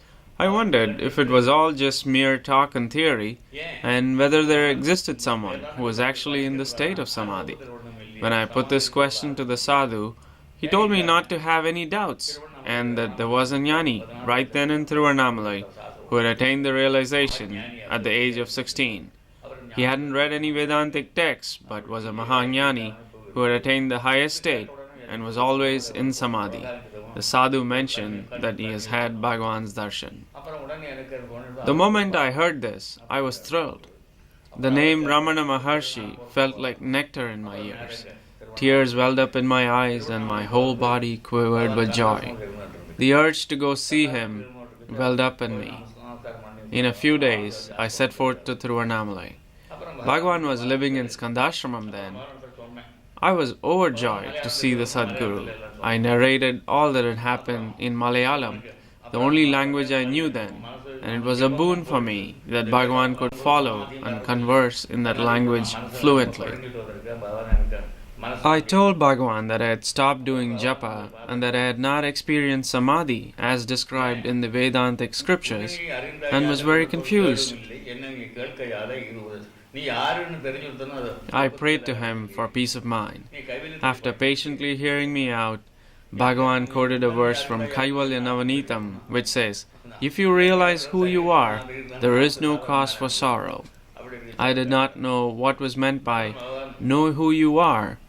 I wondered if it was all just mere talk and theory, and whether there existed someone who was actually in the state of Samadhi. When I put this question to the sadhu, he told me not to have any doubts, and that there was a jnani right then in Annamalai who had attained the realization at the age of 16. He hadn't read any Vedantic texts, but was a Mahajnani who had attained the highest state and was always in Samadhi. The sadhu mentioned that he has had Bhagavan's darshan. The moment I heard this, I was thrilled. The name Ramana Maharshi felt like nectar in my ears. Tears welled up in my eyes and my whole body quivered with joy. The urge to go see him welled up in me. In a few days, I set forth to Annamalai. Bhagavan was living in Skandashramam then. I was overjoyed to see the Sadguru. I narrated all that had happened in Malayalam, the only language I knew then, and it was a boon for me that Bhagavan could follow and converse in that language fluently. I told Bhagavan that I had stopped doing japa and that I had not experienced samadhi as described in the Vedantic scriptures and was very confused. I prayed to him for peace of mind. After patiently hearing me out, Bhagavan quoted a verse from Kaivalya Navanitam which says, "If you realize who you are, there is no cause for sorrow." I did not know what was meant by "know who you are."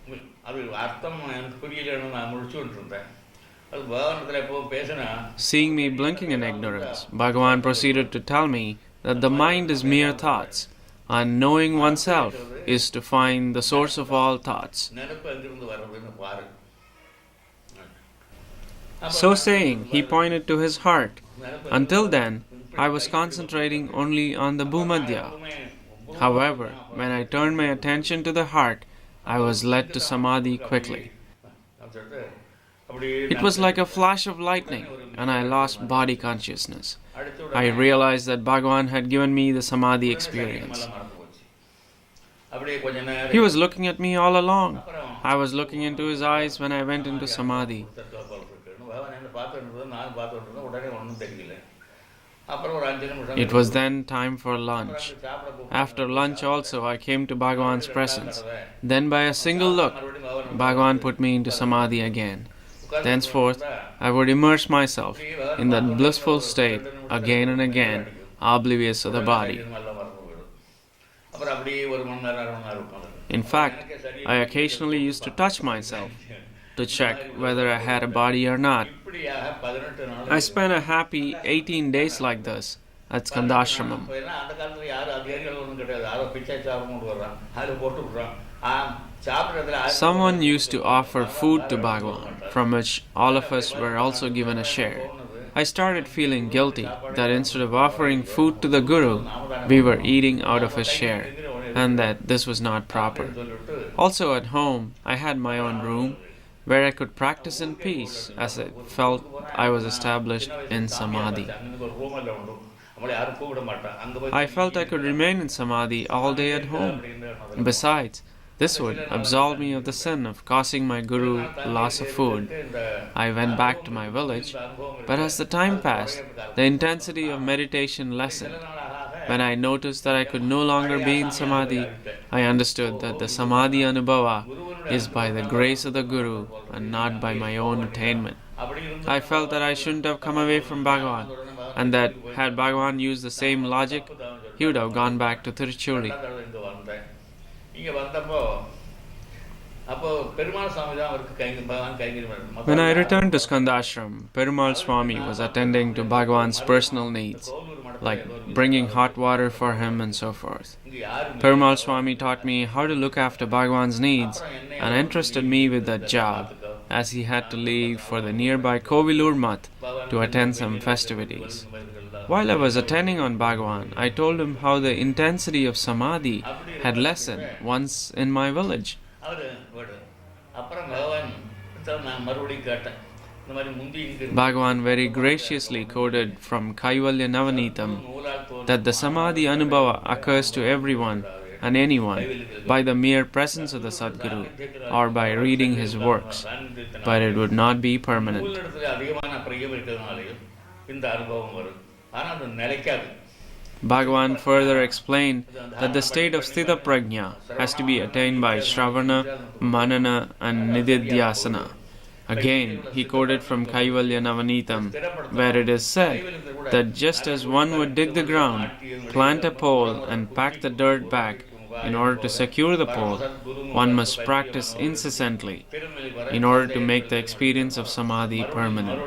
Seeing me blinking in ignorance, Bhagavan proceeded to tell me that the mind is mere thoughts, and knowing oneself is to find the source of all thoughts. So saying, he pointed to his heart. Until then, I was concentrating only on the Bhumadhya. However, when I turned my attention to the heart, I was led to samadhi quickly. It was like a flash of lightning, and I lost body consciousness. I realized that Bhagavan had given me the samadhi experience. He was looking at me all along. I was looking into his eyes when I went into samadhi. It was then time for lunch. After lunch also I came to Bhagavan's presence. Then by a single look, Bhagavan put me into samadhi again. Thenceforth, I would immerse myself in that blissful state again and again, oblivious of the body. In fact, I occasionally used to touch myself to check whether I had a body or not. I spent a happy 18 days like this at Skandashramam. Someone used to offer food to Bhagavan, from which all of us were also given a share. I started feeling guilty that instead of offering food to the Guru, we were eating out of his share, and that this was not proper. Also at home, I had my own room, where I could practice in peace as I felt I was established in samadhi. I felt I could remain in samadhi all day at home. Besides, this would absolve me of the sin of causing my guru loss of food. I went back to my village, but as the time passed, the intensity of meditation lessened. When I noticed that I could no longer be in samadhi, I understood that the samadhi anubhava is by the grace of the Guru and not by my own attainment. I felt that I shouldn't have come away from Bhagavan, and that had Bhagavan used the same logic, he would have gone back to Tiruchuli. When I returned to Skandashram, Perumal Swami was attending to Bhagavan's personal needs, like bringing hot water for him and so forth. Perumal Swami taught me how to look after Bhagavan's needs and entrusted me with that job, as he had to leave for the nearby Kovilur Math to attend some festivities. While I was attending on Bhagavan, I told him how the intensity of samadhi had lessened once in my village. Bhagavan very graciously quoted from Kaivalya Navanitam that the samadhi anubhava occurs to everyone and anyone by the mere presence of the Sadguru or by reading his works, but it would not be permanent. Bhagavan further explained that the state of Sthita Prajna has to be attained by Shravana, Manana and Nididhyasana. Again, he quoted from Kaivalya Navanitam, where it is said that just as one would dig the ground, plant a pole and pack the dirt back in order to secure the pole, one must practice incessantly in order to make the experience of samadhi permanent.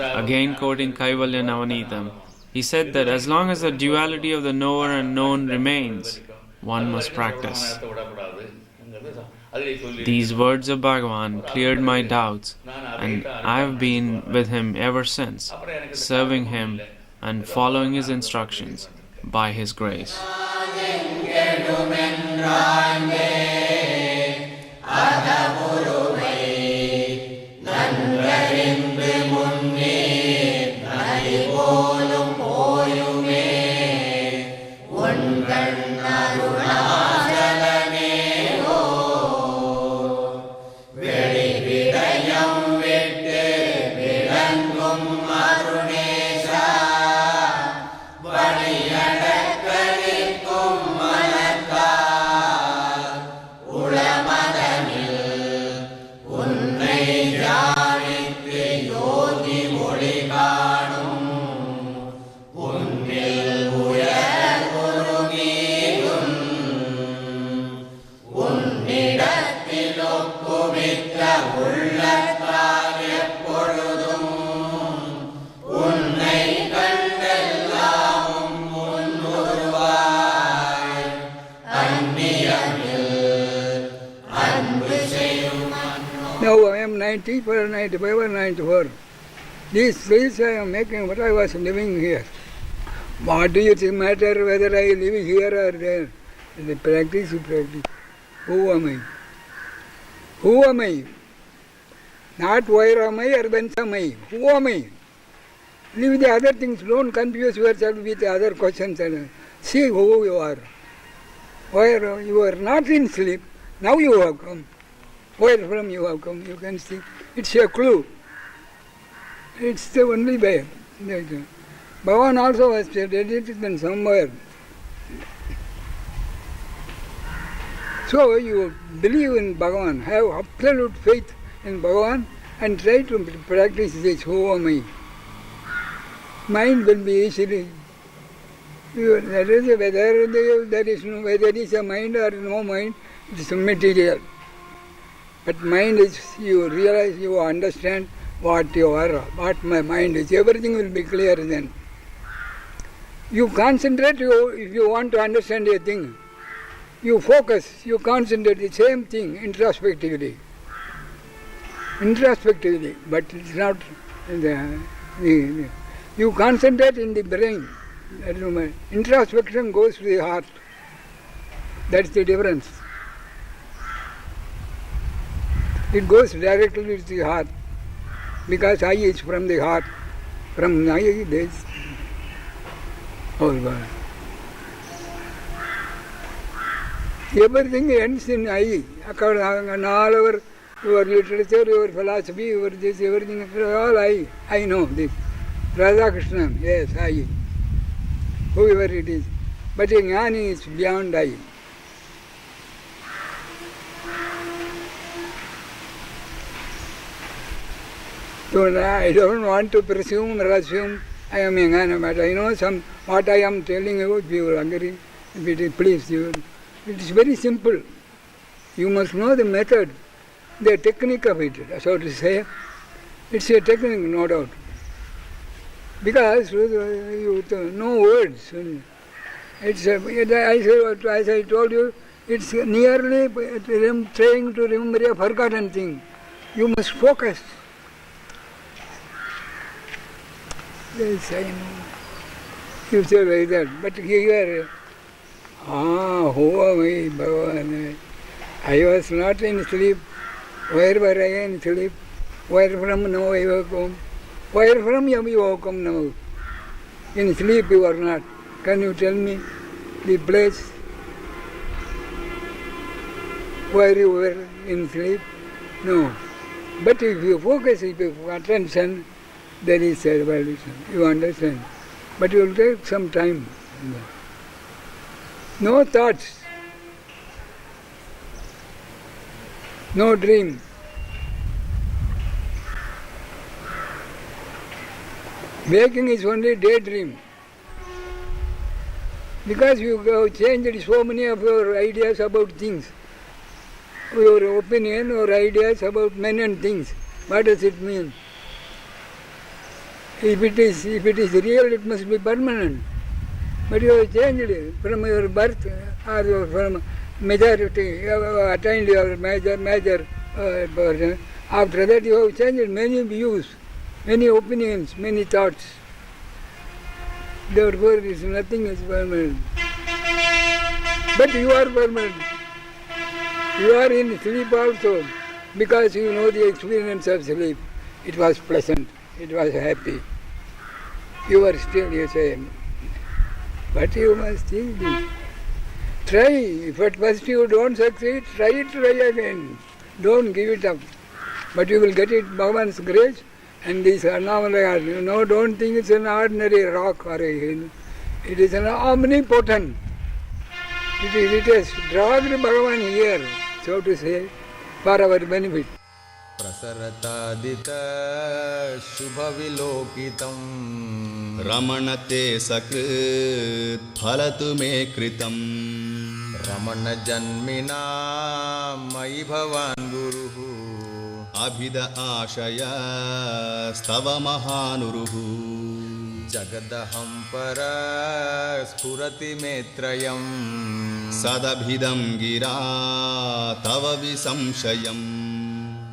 Again quoting Kaivalya Navanitam, he said that as long as the duality of the knower and known remains, one must practice. These words of Bhagavan cleared my doubts, and I have been with him ever since, serving him and following his instructions by his grace. Now I am 94, 95 or 94. This place I am making, but I was living here. What do you think matter whether I live here or there? The practice you practice. Who am I? Who am I? Not where am I or whence am I? Who am I? Leave the other things, don't confuse yourself with other questions. See who you are. Where you are not in sleep, now you have come. Where from you have come, you can see. It's a clue. It's the only way. Bhagavan also has said it somewhere. So you believe in Bhagavan, have absolute faith in Bhagavan and try to practice this who am I. Mind will be easily. That is whether there is no, whether it is a mind or no mind, it is material. But mind is, you realize, you understand what you are, what my mind is. Everything will be clear then. You concentrate, if you want to understand a thing. You focus, you concentrate the same thing introspectively. Introspectively, but it's not you concentrate in the brain. Introspection goes to the heart. That's the difference. It goes directly to the heart, because I is from the heart. From I this. Oh God. Everything ends in I. And all our your literature, your philosophy, your this, everything, all I. I know this. Radha Krishna, yes, I. Whoever it is. But a jnani is beyond I. So I don't want to presume or assume I am a jnana, but I know what I am telling you, if you agree, if it is please you. It is very simple. You must know the method, the technique of it, so to say. It's a technique, no doubt. Because you know words. It's as I told you, it's nearly trying to remember a forgotten thing. You must focus. Yes, I know. You say like that. But here, who am I, Bhagavan? I was not in sleep. Where were I in sleep? Where from now I will come? Where from you will come now? In sleep you are not. Can you tell me the place where you were in sleep? No. But if you focus, if you pay attention, there is a evolution. You understand? But it will take some time. No thoughts. No dream. Waking is only daydream. Because you have changed so many of your ideas about things. Your opinion or ideas about men and things. What does it mean? If it is real, it must be permanent. But you have changed from your birth or from majority, you have attained your major person. After that you have changed many views, many opinions, many thoughts. Therefore, nothing is permanent. But you are permanent. You are in sleep also, because you know the experience of sleep. It was pleasant, it was happy. You are still, you say, but you must think this. Try. If at first you don't succeed, try again. Don't give it up. But you will get it, Bhagavan's grace. And this Annamalai, don't think it's an ordinary rock or a hill. It is an omnipotent. It has dragged Bhagavan here, so to say, for our benefit. प्रसरतादिता शुभविलोकितं रमणते सकृत् फलतु मे कृतं रमणजन्मिना मयि भवान् गुरुः अभिद आशयस्तव महानुरुः जगदहं पर स्फुरति मे त्रयं सदभिदं गिरा तव विसंशयम्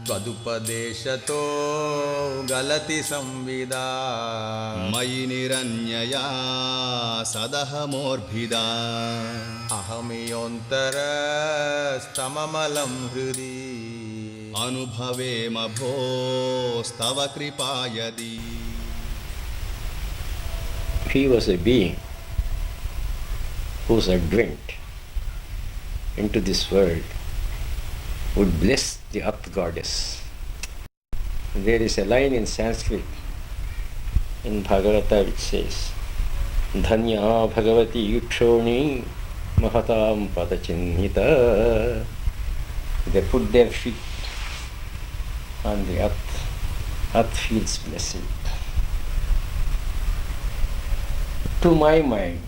त्वदुपदेशतो गलति संविदा मयि निरन्यया सदहमोर्भिदा अहमियोऽन्तरस्तममलं हृदि अनुभवेम भोस्तव कृपा यदि. He was a being whose advent into this world would bless the earth goddess. There is a line in Sanskrit in Bhagavata which says, Dhanya Bhagavati Yukshoni Mahatam Padachinnita. They put their feet on the earth feels blessed. To my mind,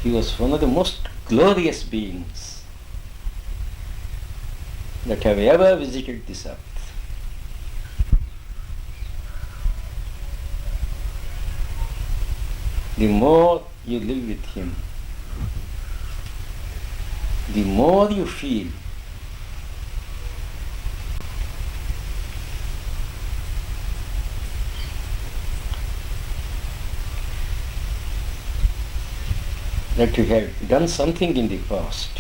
he was one of the most glorious beings that have ever visited this earth. The more you live with him, the more you feel that you have done something in the past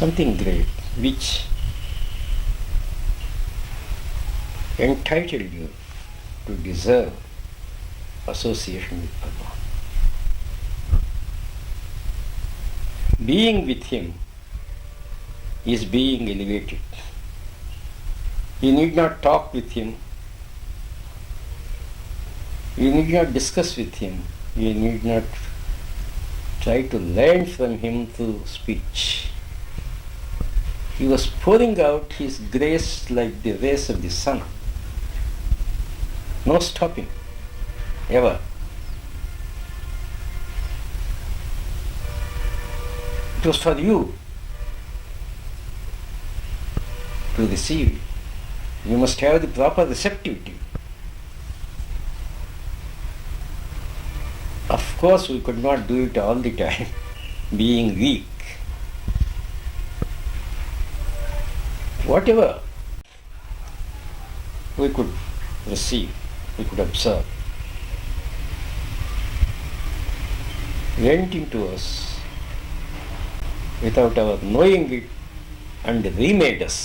something great which entitled you to deserve association with Bhagavan. Being with him is being elevated. You need not talk with him. You need not discuss with him. You need not try to learn from him through speech. He was pouring out his grace like the rays of the sun. No stopping, ever. It was for you to receive it. You must have the proper receptivity. Of course, we could not do it all the time, being weak. whatever we could receive, we could observe, went into us without our knowing it and remade us.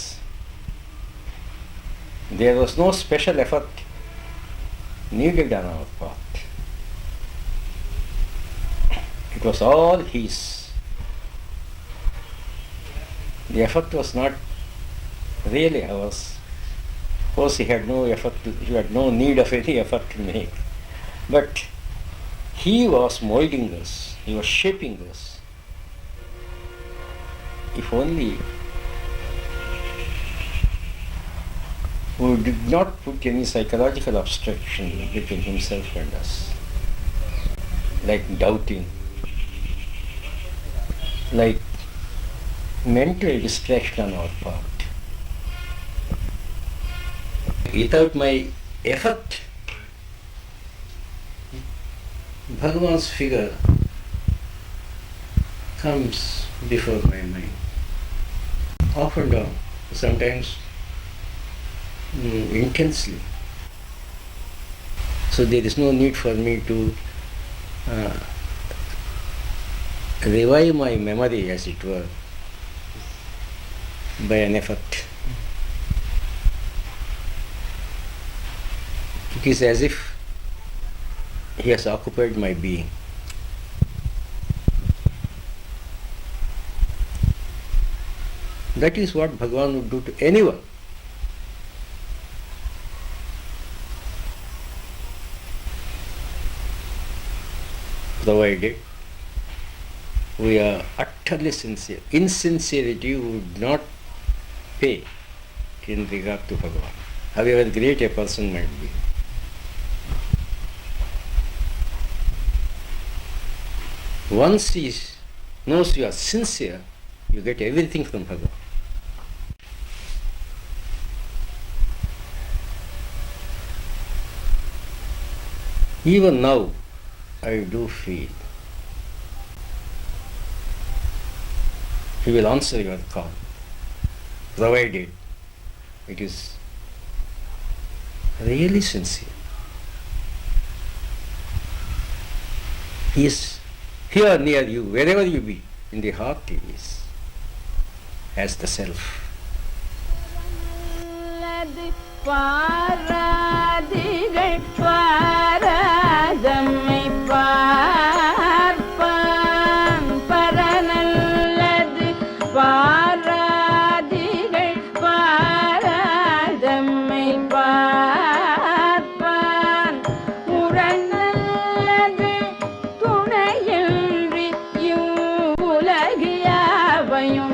There was no special effort needed on our part. It was all His. The effort was not really ours. Of course, He had no effort, He had no need of any effort to make. But He was molding us, He was shaping us. If only we did not put any psychological obstruction between Himself and us, like doubting, like mental distraction on our part. Without my effort, Bhagavan's figure comes before my mind, off and down, sometimes intensely. So there is no need for me to revive my memory, as it were, by an effort. It is as if He has occupied my being. That is what Bhagavan would do to anyone. Provided we are utterly sincere. Insincerity would not pay in regard to Bhagavan, however great a person might be. Once he knows you are sincere, you get everything from Bhagavan. Even now, I do feel He will answer your call, provided it is really sincere. He is here near you, wherever you be, in the heart He is, as the Self. பாராதிகள் பாராதம்மை பார்ப்பான் பரநல்லது பாராதிகள் பாராதம்மை பார்ப்பான் உரநல்லது துணையின்றி இவ்வுலகியாவையும்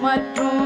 மற்றும்